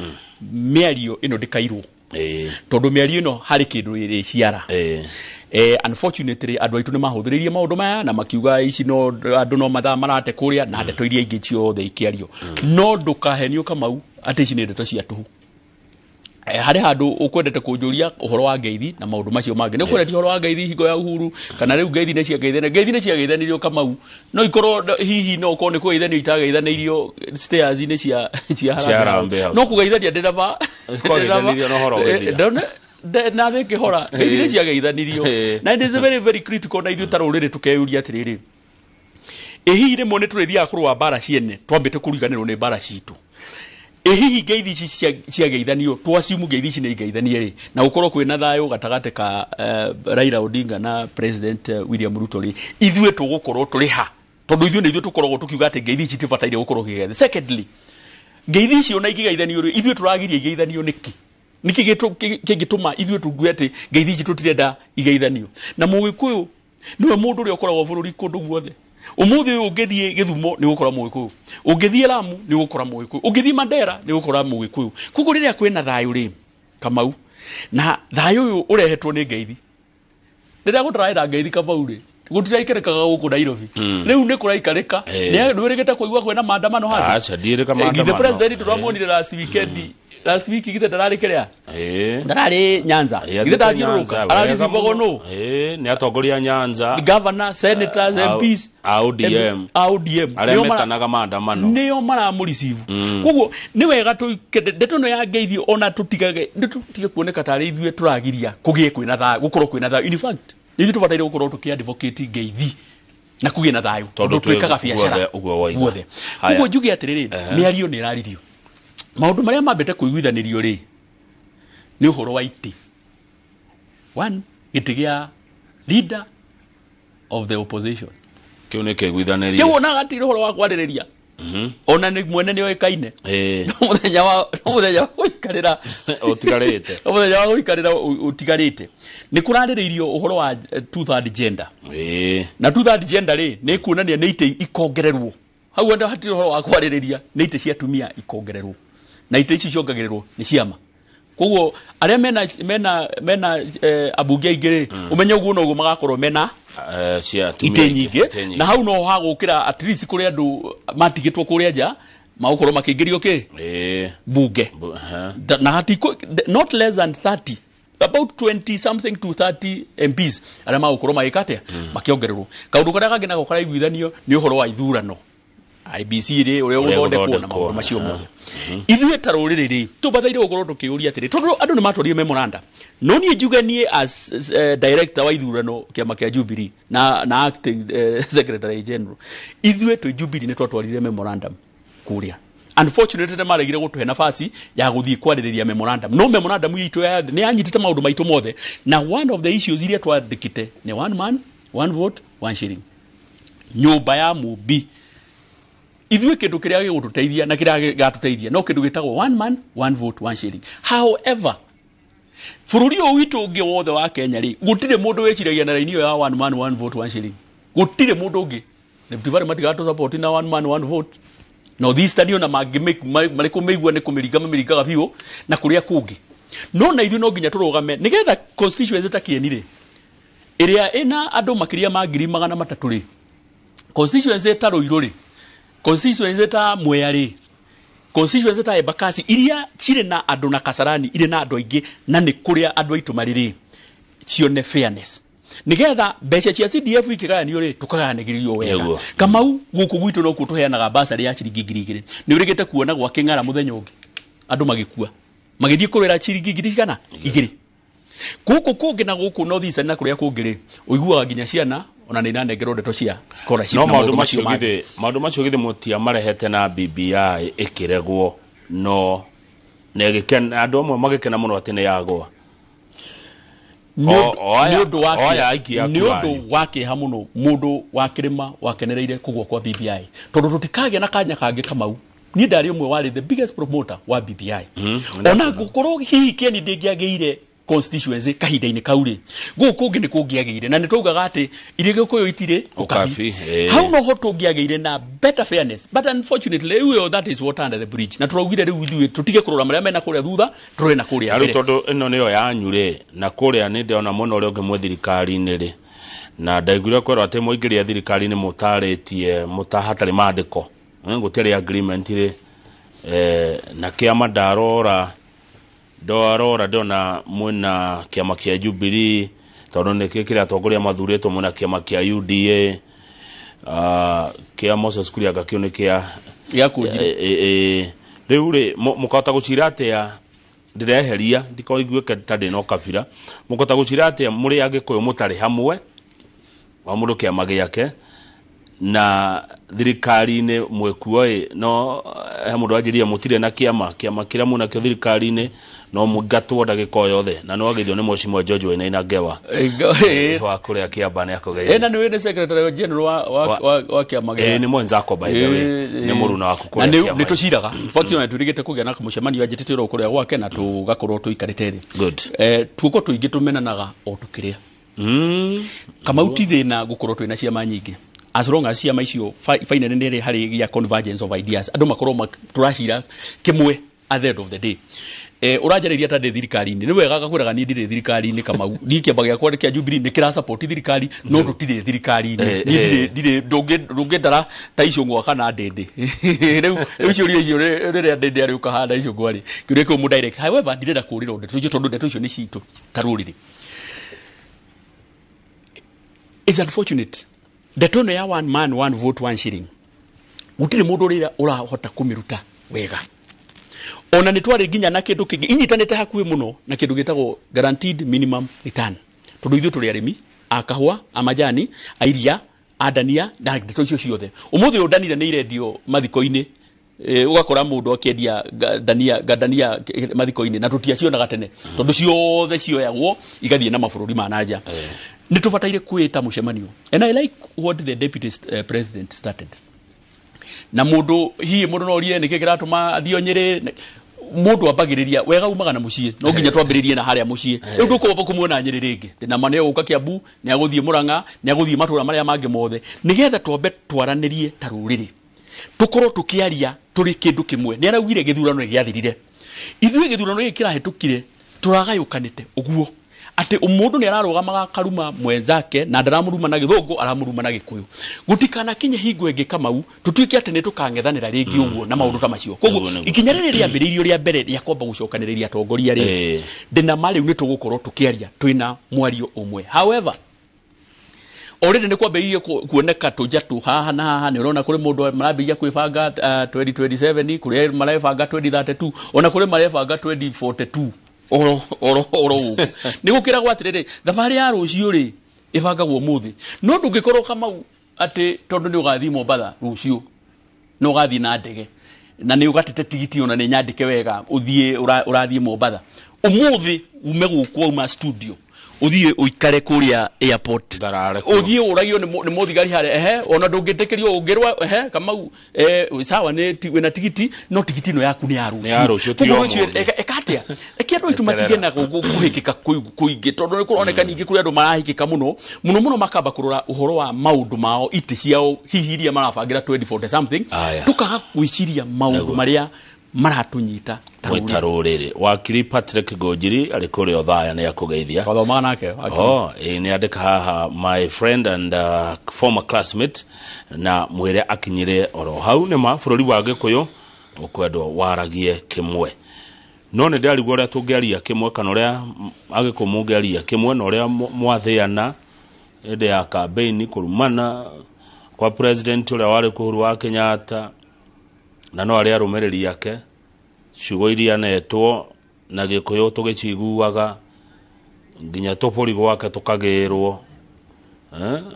mĩario ĩno ndĩkairwo tondũ mĩario ĩno harĩ kĩndũ ĩrĩ ciara unfortunately andũ aitũ nĩ mahũthĩrĩirie maũndũ maya na makiuga ici no andũ no mathaa marate kũrĩa na ndeto iria ingĩ ciothe ikĩario no ndũkahenio Kamau atĩ ici nĩ ndeto cia tũhu hari handu ukwendete kunjuria uhoro wa ngeithi na maundu macio mangĩ nĩ ukwendete uhoro wa ngeithi hingo ya Uhuru kana rĩu ngeithi nĩ ciageithanirio Kamau no ikorwo hihi no ukorwo nĩ kũgeithanio itageithanirio stairs inĩ cia Harambee no kũgeithania ndereba na thĩke hora ngeithi nĩ ciageithanirio na it is very very critical na ithuĩ tarũrĩrĩ tukeyuria atĩrĩrĩ hihi rĩmwe nĩ tũrĩthiaga kũrũa mbara ciene twambĩte kũriganĩrwo nĩ mbara citũ hihi ngeithi ici ciageithanio twasimu ngeithi ici nĩ igeithanie rĩ na gukorwo kwĩna thayũ gatagatĩ ka Raila Odinga na President William Ruto rĩ ithuĩ tũgũkorwo tũrĩ ha tondu ithuĩ nĩ ithuĩ tũkoragwo tũkiuga atĩ ngeithi ici tibataire gũkorwo kĩgethe secondly ngeithi ici ona igĩgeithanio rĩ ithuĩ tũragiria igeithanio nĩkĩ kĩngĩtũma ithuĩ tugue atĩ ngeithi ici tũtirenda igeithanio na mũgĩkũyũ niwe mũndũ ũrĩa ũkoragwo bũrũri kũndũ guothe umuthi uyu ungithie Githumo ni gukora Mũgĩkũyũ ungithie Lamu ni gukora Mũgĩkũyũ ungithie Mandera ni gukora Mũgĩkũyũ kuko riria kwina thayu ri Kamau na thayu uyu urehetwo ni ngeithi riria gutaraira ngeithi Kamau ri gutiraikirikaga guku Nairobi riu ni kuraikarika ni wirigite kuigua kwina maandamano haha acha ndirika maandamano the president turamonire last week githe ndarari kiria ndarari Nyanza githe ndagiruruka aragicibogwo no ni atongoria Nyanza governor senators MPs ODM arĩa metanaga maandamano nĩo maramũreceive koguo nĩ wega ndeto ĩno ya ngeithi ona tũtige kuoneka tarĩ ithuĩ tũragiria kũgĩe kwĩna thayũ gũkorwo kwĩna thayũ in fact ithuĩ tũbataire gũkorwo tũkĩadvocate ngeithi na kũgĩe na thayũ tondũ twĩkaga biacara guothe koguo njuge atĩrĩrĩ mĩario nĩ ĩraririo maũndũ marĩa mambĩte kũiguithanĩrio rĩ nĩ ũhoro wa itĩ one gĩtĩ gĩa leader of the opposition kiu nĩ kĩiguithanĩrio kiu ona gatirĩ ũhoro wa kwarĩrĩria ona nĩ mwene nĩ oĩkaine mũthenya wa gũikarĩra ũtigarĩte mũthenya wa gũikarĩra ũtigarĩte nĩ kũrarĩrĩirio ũhoro wa two-third gender na two-third gender rĩ nĩ kuonania nĩ itĩ ikongererwo hau anda hatirĩ ũhoro wa kwarĩrĩria nĩ itĩ cia atumia ikongererwo na itĩ ici ciongagĩrĩrwo nĩ ciama koguo arĩa mena abunge aingĩ umenye ũguo noguo magakorwo mena itĩ nyingĩ na hau no hagũkĩra at least kũrĩ andũ matigĩtwo kũrĩa nja magũkorwo makĩingĩrio bunge na not less than 30 about 20 something to 30 MPs arĩa magũkorwo magĩkate makĩongererwo kaũndũ karĩa kangĩ nako karaiguithanio nĩ ũhoro wa ithurano IBC ri uria uthondekwo na maũndũ macio mothe ithuĩ ta rũrĩrĩ rĩ tũbataire gũkorwo tũkĩũria atĩrĩ tondũ andũ nĩ matwarire memorandum no niĩ njuganie as director wa ithurano kĩama kĩa Jubilee na acting secretary general ithuĩ twĩ Jubilee nĩ twatwarire memorandum kũrĩa unfortunately nĩ maregire gũtũhe nafasi ya gũthiĩ kwarĩrĩria memorandum no memorandum itũ ya nĩ anyitĩte maũndũ maitũ mothe na one of the issues iria twandĩkĩte nĩ one man one vote one shilling nyũmba ya mũmbi ithuĩ kĩndũ kĩrĩa gĩgũtũteithia na kĩrĩa gĩgatũteithia no kĩndũ gĩtagwo one man one vote one shilling however bũrũri ũyũ witũ ũngĩ wothe wa Kenya rĩ gũtirĩ mũndũ wĩciragia na raini ĩyo ya one man one vote one shilling gũtirĩ mũndũ ũngĩ nĩbtivari matigatũ support na one man one vote no this study ona marĩkũ meigua nĩ kũmĩringaga biũ na kũrĩa kũngĩ no na ithuĩ no nginya tũrũgame nĩgetha constituency ta Kieni rĩ ĩrĩa ĩna andũ makĩria ma 300,000 rĩ constituency ta Ruiru rĩ constituency ta Mwea rĩ constituency ta Embakasi iria cirĩ na andũ na Kasarani irĩ na andũ aingĩ na nĩ kũrĩa andũ aitũ marĩ rĩ cione fairness nigetha mbeca cia CDF ikĩgayanio rĩ tukagayanĩrio wega Kamau gũkũ gwitũ no kuo tũheanaga basarĩ ya ciringi 2,000 nĩ ũrĩgĩte kuona gwa kĩng'ara mũthenya ũngĩ andũ magĩkua magĩthiĩ kũrĩra ciringi 2,000 gũkũ kũngĩ na gũkũ no thisa na kũrĩa kũngĩ rĩ ũiguaga nginya ciana ona nĩ nanengerwo ndeto cia scholarship no maũndũ macio githĩ mũtia marehete na BBI ĩkĩregwo no negĩkena andũ amwe magĩkena mũno atĩ nĩ yagwa nĩ ũndũ wa kĩeha mũno mũndũ wa kĩrĩma wakenereire kũgwa kwa BBI tondũ tũtikagĩa na kanya kangĩ Kamau niĩ ndarĩ ũmwe warĩ the biggest promoter wa BBI ona gũkorwo hihi Kieni ndĩngĩagĩire constituency kahinda-inĩ kau rĩ gũkũ kũngĩ nĩ kũngĩagĩire na nĩ tũugaga atĩ iria Gĩkũyũ itirĩ ũkabi hau no ho tũngĩagĩire na better fairness but unfortunately that is what under the bridge na tũraugire rĩu ithuĩ tũtige kũrora marĩa mena kũrĩa thutha tũrĩ na kũrĩa mbere tondũ ĩno nĩyo yanyu rĩ na kũrĩa nĩ ndĩona mũno ũrĩa ũngĩ mwe thirikari-inĩ rĩ na ndaiguire kwĩrwo atĩ mũingĩria thirikari-inĩ mũtarĩtie mũtahatarĩ maandĩko gũtirĩ agreement rĩ na kĩama ndarora ndona mwena kĩama kĩa Jubilee tondũ nĩ kĩrĩa atongoria mathurĩtwo mwena kĩama kĩa UDA kĩa Moses Kuria gakĩo nĩ kĩa rĩu rĩ mũkahota gũcira atĩa ndĩreheria ndikoiguĩke ta ndĩ no kabira mũkahota gũcira atĩa mũrĩ Agĩkũyũ mũtarĩ hamwe wa mũndũ kĩama gĩake na thirikari-inĩ mwekuo no he mũndũ anjĩria mũtirĩ na kĩama kĩrĩa mũna kĩo thirikari-inĩ no mũgatwo ndagĩka yothe na no agĩthio nĩ Mheshimiwa George Wainaina Ngewa wa kũrĩa kĩamba nĩ akũgeithia na nĩ secretary general wa kĩama gĩa nĩ mwenzako by the way nĩ mũruna waku kũrĩa kĩama nĩ tũciraga fortunately tũrigĩte kũgĩa na mũcemanio anjĩtĩte ro kũrĩa gwake na tũgakorwo tũikarĩte thĩ tuko tũingĩ tũmenanaga o tũkĩrĩa Kamau ti thĩna gũkorwo twĩna ciama nyingĩ as long as ciama icio finally nĩ harĩ gĩa convergence of ideas andũ makorwo tũracira kĩmwe at the end of the day ũranjarĩria ta ndĩ thirikari-inĩ nĩ wega gakwĩraga niĩ ndirĩ thirikari-inĩ Kamau niĩ kĩamba gĩakwa kĩa Jubilee nĩ kĩra support thirikari no tũtirĩ thirikari-inĩ niĩ ndirĩ ndũngĩndara ta icũng'wa kana ndĩndĩ rĩu ciũria icio rĩrĩa ndĩndĩ arĩ ũkahanda icũng'wa rĩ kĩũria kĩu mũdirect however ndirenda kũrĩrwo ndeto icio tondũ ndeto icio nĩ citũ ta rũrĩrĩ it's unfortunate ndeto ĩno ya one man one vote one shilling gũtirĩ mũndũ ũrĩa ũrahota kũmĩruta wega ona nĩ twarĩ nginya na kĩndũ kĩngĩ inyitanĩte hakuhĩ mũno na kĩndũ gĩtagwo guaranteed minimum return tondũ ithuĩ tũrĩ arĩmi a kahũa a majani a iria a ndania na ndeto icio ciothe ũmũthĩ ũyũ ndanire nĩ irendio mathiko-inĩ ũgakora mũndũ akĩendia ndania mathiko-inĩ na tũtiacionaga tene tondũ ciothe cioyagwo igathiĩ na mabũrũri ma nanja nĩ tũbataire kwĩta mũcemanio and I like what the deputy president started na mũndũ hihi mũndũ no rie nĩkĩ kĩratũma athio Nyĩrĩ mũndũ ambagĩrĩria wega umaga na mũciĩ no nginya twambĩrĩrie na harĩa mũciĩ rĩu ndũkũhota kũmuona Nyĩrĩ rĩngĩ na maneo gũka Kiambu nĩ agũthiĩ Mũrang'a nĩ agũthiĩ matũra marĩa mangĩ mothe nĩgetha twambe twaranĩrie ta rũrĩrĩ tũkorwo tũkĩaria tũrĩ kĩndũ kĩmwe nĩ araugire gĩthurano gĩathirire ithuĩ gĩthurano gĩkĩ kĩrahĩtũkire tũragayũkanĩte ũguo atĩ mũndũ nĩ ararũgamaga karuma mwenzake na ndaramuruma na Gĩthũngũ aramuruma na Gĩkũyũ gutikana kinye hingo ĩngĩ Kamau tũtuĩke atĩ nĩ tũkang'ethanĩra rĩngĩ ũguo na maũndũ ta macio koguo ikinya rĩrĩ rĩambĩrĩirio rĩa mbere rĩa kwamba gũcokanĩrĩria atongoria rĩ ndĩna ma rĩu nĩ tũgũkorwo tũkĩaria twĩna mwario ũmwe however already nĩ kwambĩrĩirie kuoneka tũnjatũ haha na haha nĩ ũrona kũrĩ mũndũ marambĩrĩria kwĩbanga 2027 kũrĩ marebanga 2032 ona kũrĩ marebanga 2042 oro nĩ gũkĩragwo atĩrĩrĩ thabarĩ ya rũciũ rĩ ĩbangagwo mũthĩ no ndũngĩkorwo Kamau atĩ tondũ nĩ ũgathiĩ Mombatha rũciũ no ũgathiĩ na ndege na nĩ ũgatete tigiti ona nĩ nyandĩke wega ũthiĩ ũrathiĩ Mombatha ũmũthĩ ume gũkũ uma studio uthie uikare kuria airport uthie uragio ni muthigari hare ona ndungitekerio ungirwa Kamau sawa ni wina tigiti no tigiti no yaku ni yaru ekatia ekiandu itumatige na guhikika kuingi tondu ni kuroneka ningi kuri andu marahikika muno makamba kurora uhoro wa maundu mao ite ciao hihiria marabangira 2040 something tukaga gwiciria maundu maria maratunyita tarurire wakiri Patrick Gojiri alikore othaya ne yakugeithia kathoma nake ni andika haha my friend and former classmate na mwire akinyire oro hau ne mabũrũri wa Gĩkũyũ ukwendwo waragie kimwe no ne ndari gore tungeria kimwe kana uria agikumugeria kimwe na uria mwathiana ende ya campaign kurumana kwa president uria wari kuhuru wa Kenyatta na no aria rumereri yake ciugo iria netwo na Gĩkũyũ tugiciguaga nginya topori gwake tukagirwo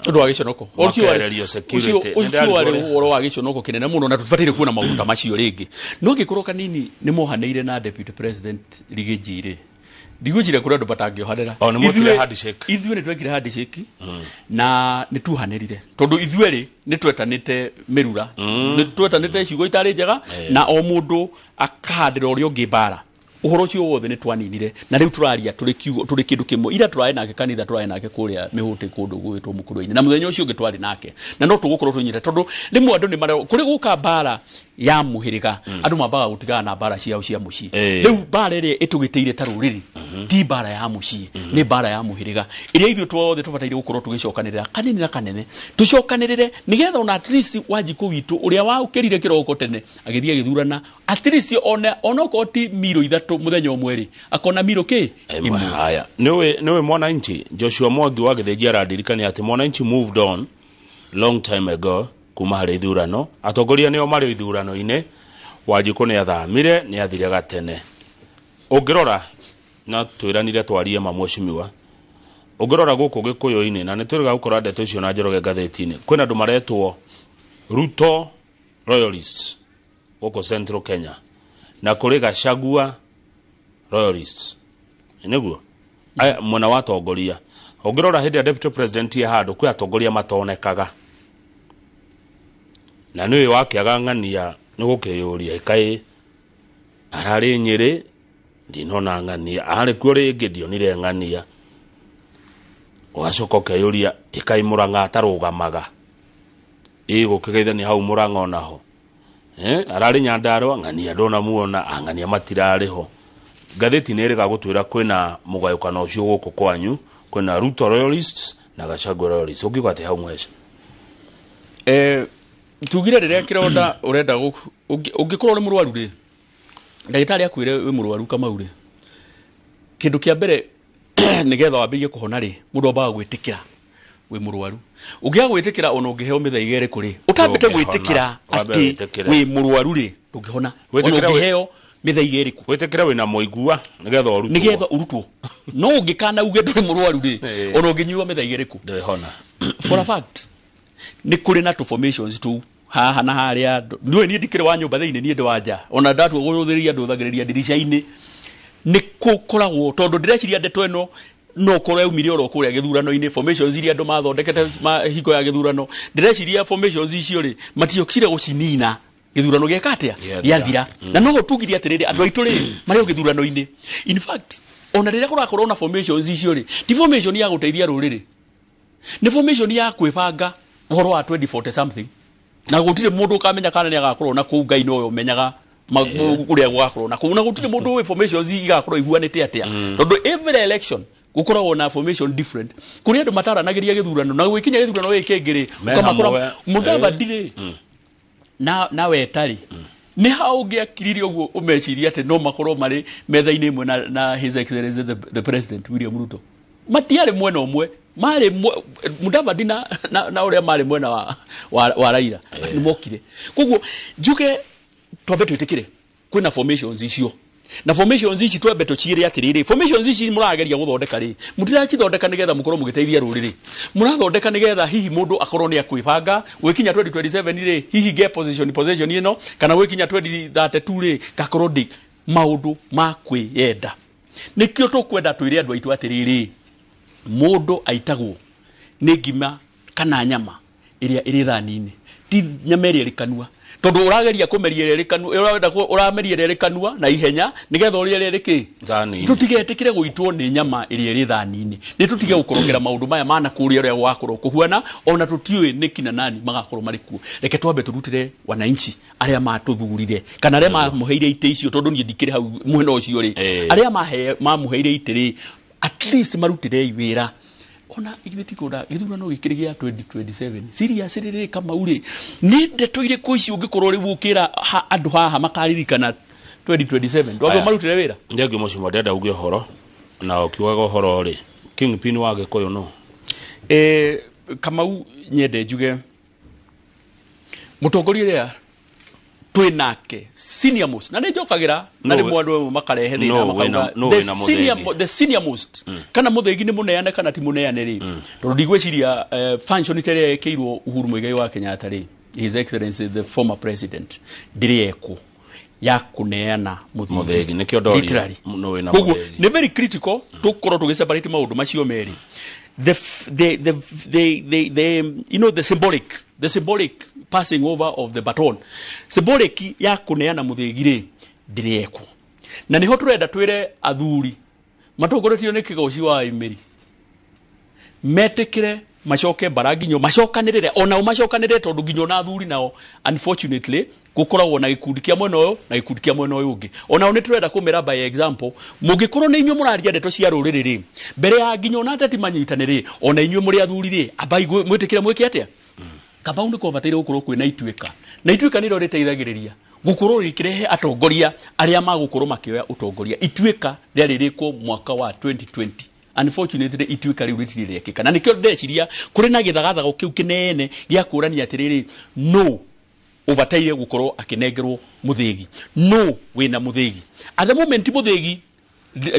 ndu wa giconoko ucio wari woro wa giconoko kinene muno na tubatire kuona maundu macio ringi no Gĩkũyũ Kanini ni mohaneire na deputy president Rigijire ndigujire kuri andu batangiohanira ithuĩ ni twekire handshake na ni tuhanirire tondu ithuĩ ni twetanite mirura ni twetanite ciugo itari njega na o mundu akahandira urio ngibara uhoro ucio wothe ni twaninire na riu turaria turi kindu kimwe ira turae nake kanitha turae nake kuria mihuti kundu gwitwo Mukurũ-ini na muthenya ucio ngitwari nake na no tugukorwo tunyite tondu rimwe andu ni kuri guka bara ya muhiriga andu mambaga gutigana na bara ciao cia mucii riu bara iria itugiteire taruriri ti bara ya mucii ni bara ya muhiriga iria ithuĩ tuothe tubataire gukorwo tugicokanirira kanini na kanene tucokanirire nigetha ona at least Wanjiku witu uria waukirire kiroko tene agithia githurana at least ona koti miro ithatu muthenya umwe akona miro ki haya niwe mwananchi Joshua Mwangi wa Gĩthĩnji aradirikania ati mwananchi moved on long time ago kuma hari ithurano atongoria nio mari ithurano-ini Wanjiku ni athamire ni athire gatene ungirora na twiranire twarie mamweshimiwa ungirora guku Gĩkũyũ-ini na nituriga gukora ndeto icio na Njoroge ngatheti-ini kwina andu maretwo Ruto royalists guku Central Kenya na kuri Gachagua royalists ineguo mwana wa atongoria ungirora hindi ya deputy president ya handu kwi atongoria matonekaga na niwe wakiaga ng'ania ni gukiyuria kai arari Nyeri ndinona ng'ania ari kuo ringi ndionire ng'ania wacoka ukiyuria ikai Murang'a atarugamaga gukigeithania hau Murang'a onaho arari Nyandarua ng'ania ndona muona ng'ania matirariho ngatheti ni iriga gutwira kwina mugayukano ucio guku kwanyu kwina Ruto royalists na Gachagua royalists ukiuga ati hau mwesha tugire riria kironda urenda ungikorwo ni murwaru ri ndagitari akwire wi murwaru Kamau ri kindu kia mbere nigetha wambirie kuhona ri mundu ambaga gwitikira wi murwaru ungiaga gwitikira ona ungiheo mithaigere ri utambite gwitikira ati wi murwaru ri ndungihona ona ungiheo mithaigere ku gwitikira wina muigua nigetha urutwo no ungikana uge nduri murwaru ri ona unginyua mithaigere ku ndihona for a fact ni kuri na formations tu haha na haria niwe ni ndikire wa nyumba thiini ni ndu wanja ona ndatu guthiria nduthagiria ndirisha-ini ni kukoragwo tondu ndireciria ndeto eno no korwo umire oro kuria githurano-ini formations iria andu mathondekete hiko ya githurano ndireciria formations icio ri matiokire gucinina githurano gieka atia giathira na no tugiria atiriri andu aitu ri mari githurano-ini in fact ona riria kurakorwo na formations icio ri ti formation ya guteithia ruriri ni formation ya kwibanga uhoro wa 2040 something na gutire mundu kamenya kana ni agakorwo na ku ngai no yo menyaga uria gwakorwo na ku na gutire mundu informations igakorwo iguanite atia tondu every election gukorwo na formation different kuri andu mataranagiria githurano na gwikinya githurano gikengiri ukamakora mundu abadire na wetari ni hao ngiakiririe uguo umeciria ati no makorwo mari metha-ini imwe na his excellency the president William Ruto matiare mwena umwe mari Mudavadi na uria mari mwena wa Raila ni mokire koguo njuke twambe twitikire kwina formations icio na formations ici twembe tucire atiriri formations ici murageria guthondeka ri mutiracithondeka nigetha mukorwo mugiteithia ruriri murathondeka nigetha hihi mundu akorwo ni akwibanga gwikinya 2027 ri hihi ge position ino kana gwikinya 2032 ri gakorwo ndi maundu ma kwiyenda nikio tukwenda twire andu aitu atiriri mundu aitagwo ni ngima kana nyama iria iri thanini ti nyama iria rikanua tondu urageria kumeria iria rikanua urenda urameria iria rikanua na ihenya nigetha uria iria riki thani tutigetikire guitwo ni nyama iria iri thanini ni tutige gukorogera maundu maya mana kuria uria gwakorwo kuhuana ona tutiwe nikina nani magakorwo marikuo reke twambe turutire wananchi aria matuthurire kana aria mamuheire ite icio tondu ni ndikire hau mwena ucio ri aria mamuheire ite ri at least marutire iwira ona igithiti koda githurano gikirigia 2027 serious riri kama uri ni ndeto ire kuici ungikorwo ri gukira andu haha makaririkana 2027 ndwabo marutire wira ndege mucio modenda uge horo na ukiwaga horo ri kingpin wage koyo no kama nyende njuge mutongoria ria twinake senior most na njokagira na ni mwandu makarehe thina makauga the senior most kana muthegi ni muneane kana ti muneane ri tondu ndigweciria function tere yekeirwo Uhuru Muigai wa Kenyatta ri his excellency the former president ndirieko ya kuneana muthegi nikio ndori no wina muthegi ni very critical tukoro tugiseparate maundu macio meri the you know the symbolic passing over of the baton symbolic ya kuneana muthegire ndirieko na niho turenda twire athuri matongoretio ni kigoci wa imeri metikire macoke baraginyo macokanirire ona umacokanirire tondu ginyo na athuri nao unfortunately gukoragwo na gikundi kia mwena uyu na gikundi kia mwena uyu ungi ona oni turenda kumira by example mugikorwo ni inyu muraria ndeto cia ruriri mbere ya ginyo na ndeti manyitanire ona inyu muri athuri ri abai mwitikire mwiki atia kabaundu ko bataire gukorwo kwina ituika na ituika niro riteithagiriria gukorwo rikirehe atongoria aria magukorwo makioya utongoria ituika rĩarĩrĩkwo mwaka wa 2020 unfortunately ituika riu ritirirĩkĩka na nikio ndeciria kuri na githagathago kiu kinene gia kurania atiriri no ubataire gukorwo akinengerwo muthegi no wina muthegi at the moment muthegi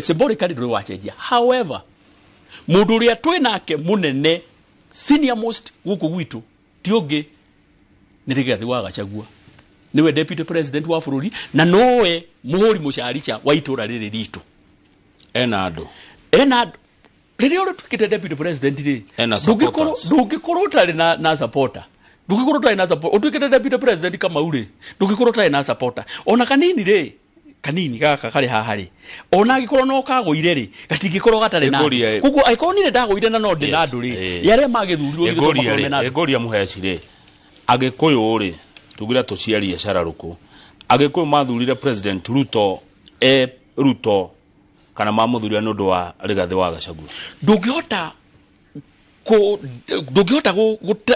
symbolically nduri wacenjia however mundu uria twinake munene senior most guku gwitu tioge ni Rigathi wa Gachagua niwe deputy president wa bururi na nowe muhuri mucaricha wa itura riri ritu enado riri ore tukite deputy president ri ndugikoro tari na supporter ndugikoro tari na supporter utukite deputy president kama ure ndugikoro tari na supporter ona kanini ri kanini gaka kari hahari ona gikoro no kagoire ri gatingikoro gatari na kuko aikonire ndagoire na no ndi na nduri yare magithurirwo egoria muheci ri agikuyu ri tugira tuciarie cararuku agikuyu mathurire president Ruto kana mamuthurira nundu wa Rigathi wa Gachagua ndungihota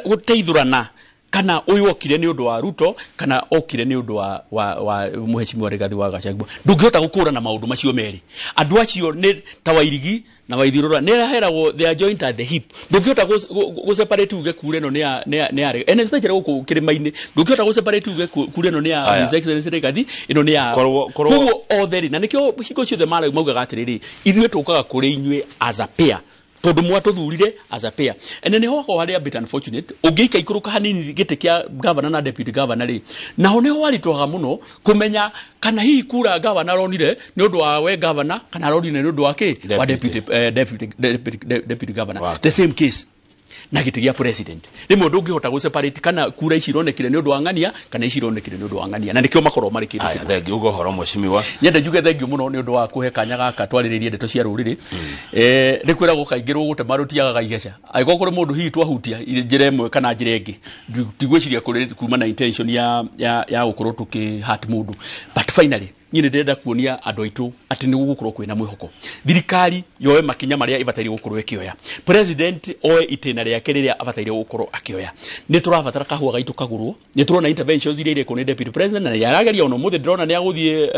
guteithurana kana uyu okire ni undu wa Ruto kana okire ni undu wa muheshimiwa Rigathi wa Gachagua ndungihota gukura na maundu macio meri andu acio ni tawairigi na waithirura ni raheragwo they are joint at the hip ndungihota go separate uge kure no ni and especially guku kirimaini ndungihota go separate uge kure no ni his excellency Rigathi ino ni koguo otheri na nikio hingo ciothe maugaga atiriri ithuĩ tukaga kuri inywe as a pair tondu mwatuthurire as a pair and then ho hari a bit unfortunate ungiika ikuruka hanini gite kia governor na deputy governor ri naho neho waritwaga muno kumenya kana hihi kura governor ronire ni undu wa we governor kana ronire ni undu wa ki wa deputy governor wow. The same case na gite gia president rimwe ndungihota go separate kana kura ici ronekire ni undu wa ngania kana ici ronekire ni undu wa ngania na nikio makorwo mari kindu thengi ugo horo mweshimiwa nyende njuge thengi muno ni undu wa kuhe kanya gaka twariririe ndeto cia ruriri rikwira gukaingirwo gute marutiaga igeca aiko kuri mundu hihi twahutia njire imwe kana njire ingi tigwiciria kuri kuma na intention ya gukorwo tuki hat mundu but finally nyine ndenda kuonia andu aitu ati ni gukorwo kwina mwihoko thirikari yoe makinya maria ibataire gukorwo ikioya president oe itena ria kiriria abataire gukorwo akioya ni turabatara kahua gaitu kagurwo ni turona interventions iria ire kone deputy president na yarageria ono muthe drona ni aguthie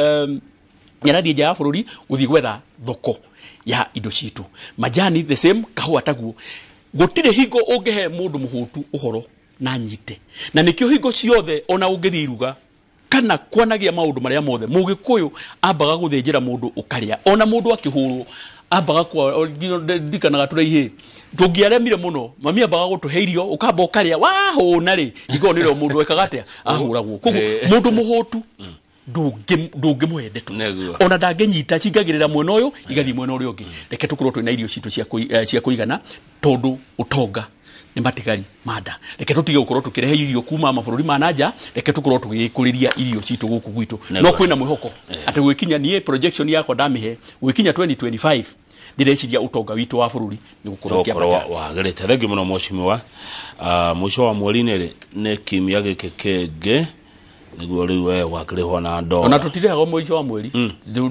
yarathie ja bururi guthie gwetha thoko ya indo citu majani the same kahua taguo gutire hingo ungehe mundu muhutu uhoro na nyite na nikio hingo ciothe ona ungithiruga kana kwanagia maundu maria mothe mugikuyu ambaga guthinjira mundu ukaria ona mundu akihurwo ambaga kwa dikanaga turaihe tungiaremire muno mami ambaga gutuheirio ukamba ukaria wahuna ri igo niro mundu ekagatia ahuragwo koguo mundu muhutu ndungimuhende tu ona ndangenyita cingagirira mwena uyu igathi mwena uria ungi reke tukorwo twina irio citu cia kuigana tondu utonga ni matigari manda reke tutige gukorwo tukirehe irio kuma mabururi ma nanja reke tukorwo tugikuriria irio citu guku gwitu no kwina mwihoko ati gwikinya nie projection yako ndamihe gwikinya 2025 ndireciria utonga witu wa bururi ni gukorwo wagerete thegi muno mheshimiwa mwisho wa mweri ni kimia giki kenge niguo riu we wakirihwo na ndora ona tutirehagwo mwisho wa mweri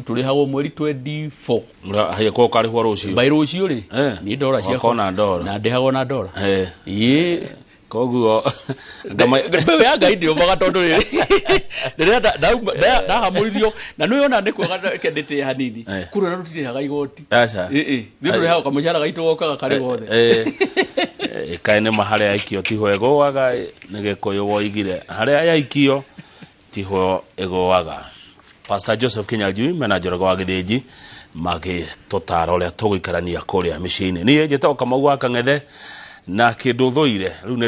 turihagwo mweri 24 haye ko karihwo rucio by rucio ri ni ndora cia kona ndora na ndehagwo na ndora koguo bewe ya gaidi omaga tondu riri da hamuririo na no yona ndiko kendete hanini kuro na rutire haga igoti ndio reha kamushara gaitu gokaga kare gothe kaine mahare aikio tiho ego waga nigeko woigire hare aikio tiho ego waga Pastor Joseph Kinyajui manager wa Githĩnji magi totara uria tuguikarania kuria micini ni njete o Kamau wa Kang'ethe na kindu thuire riu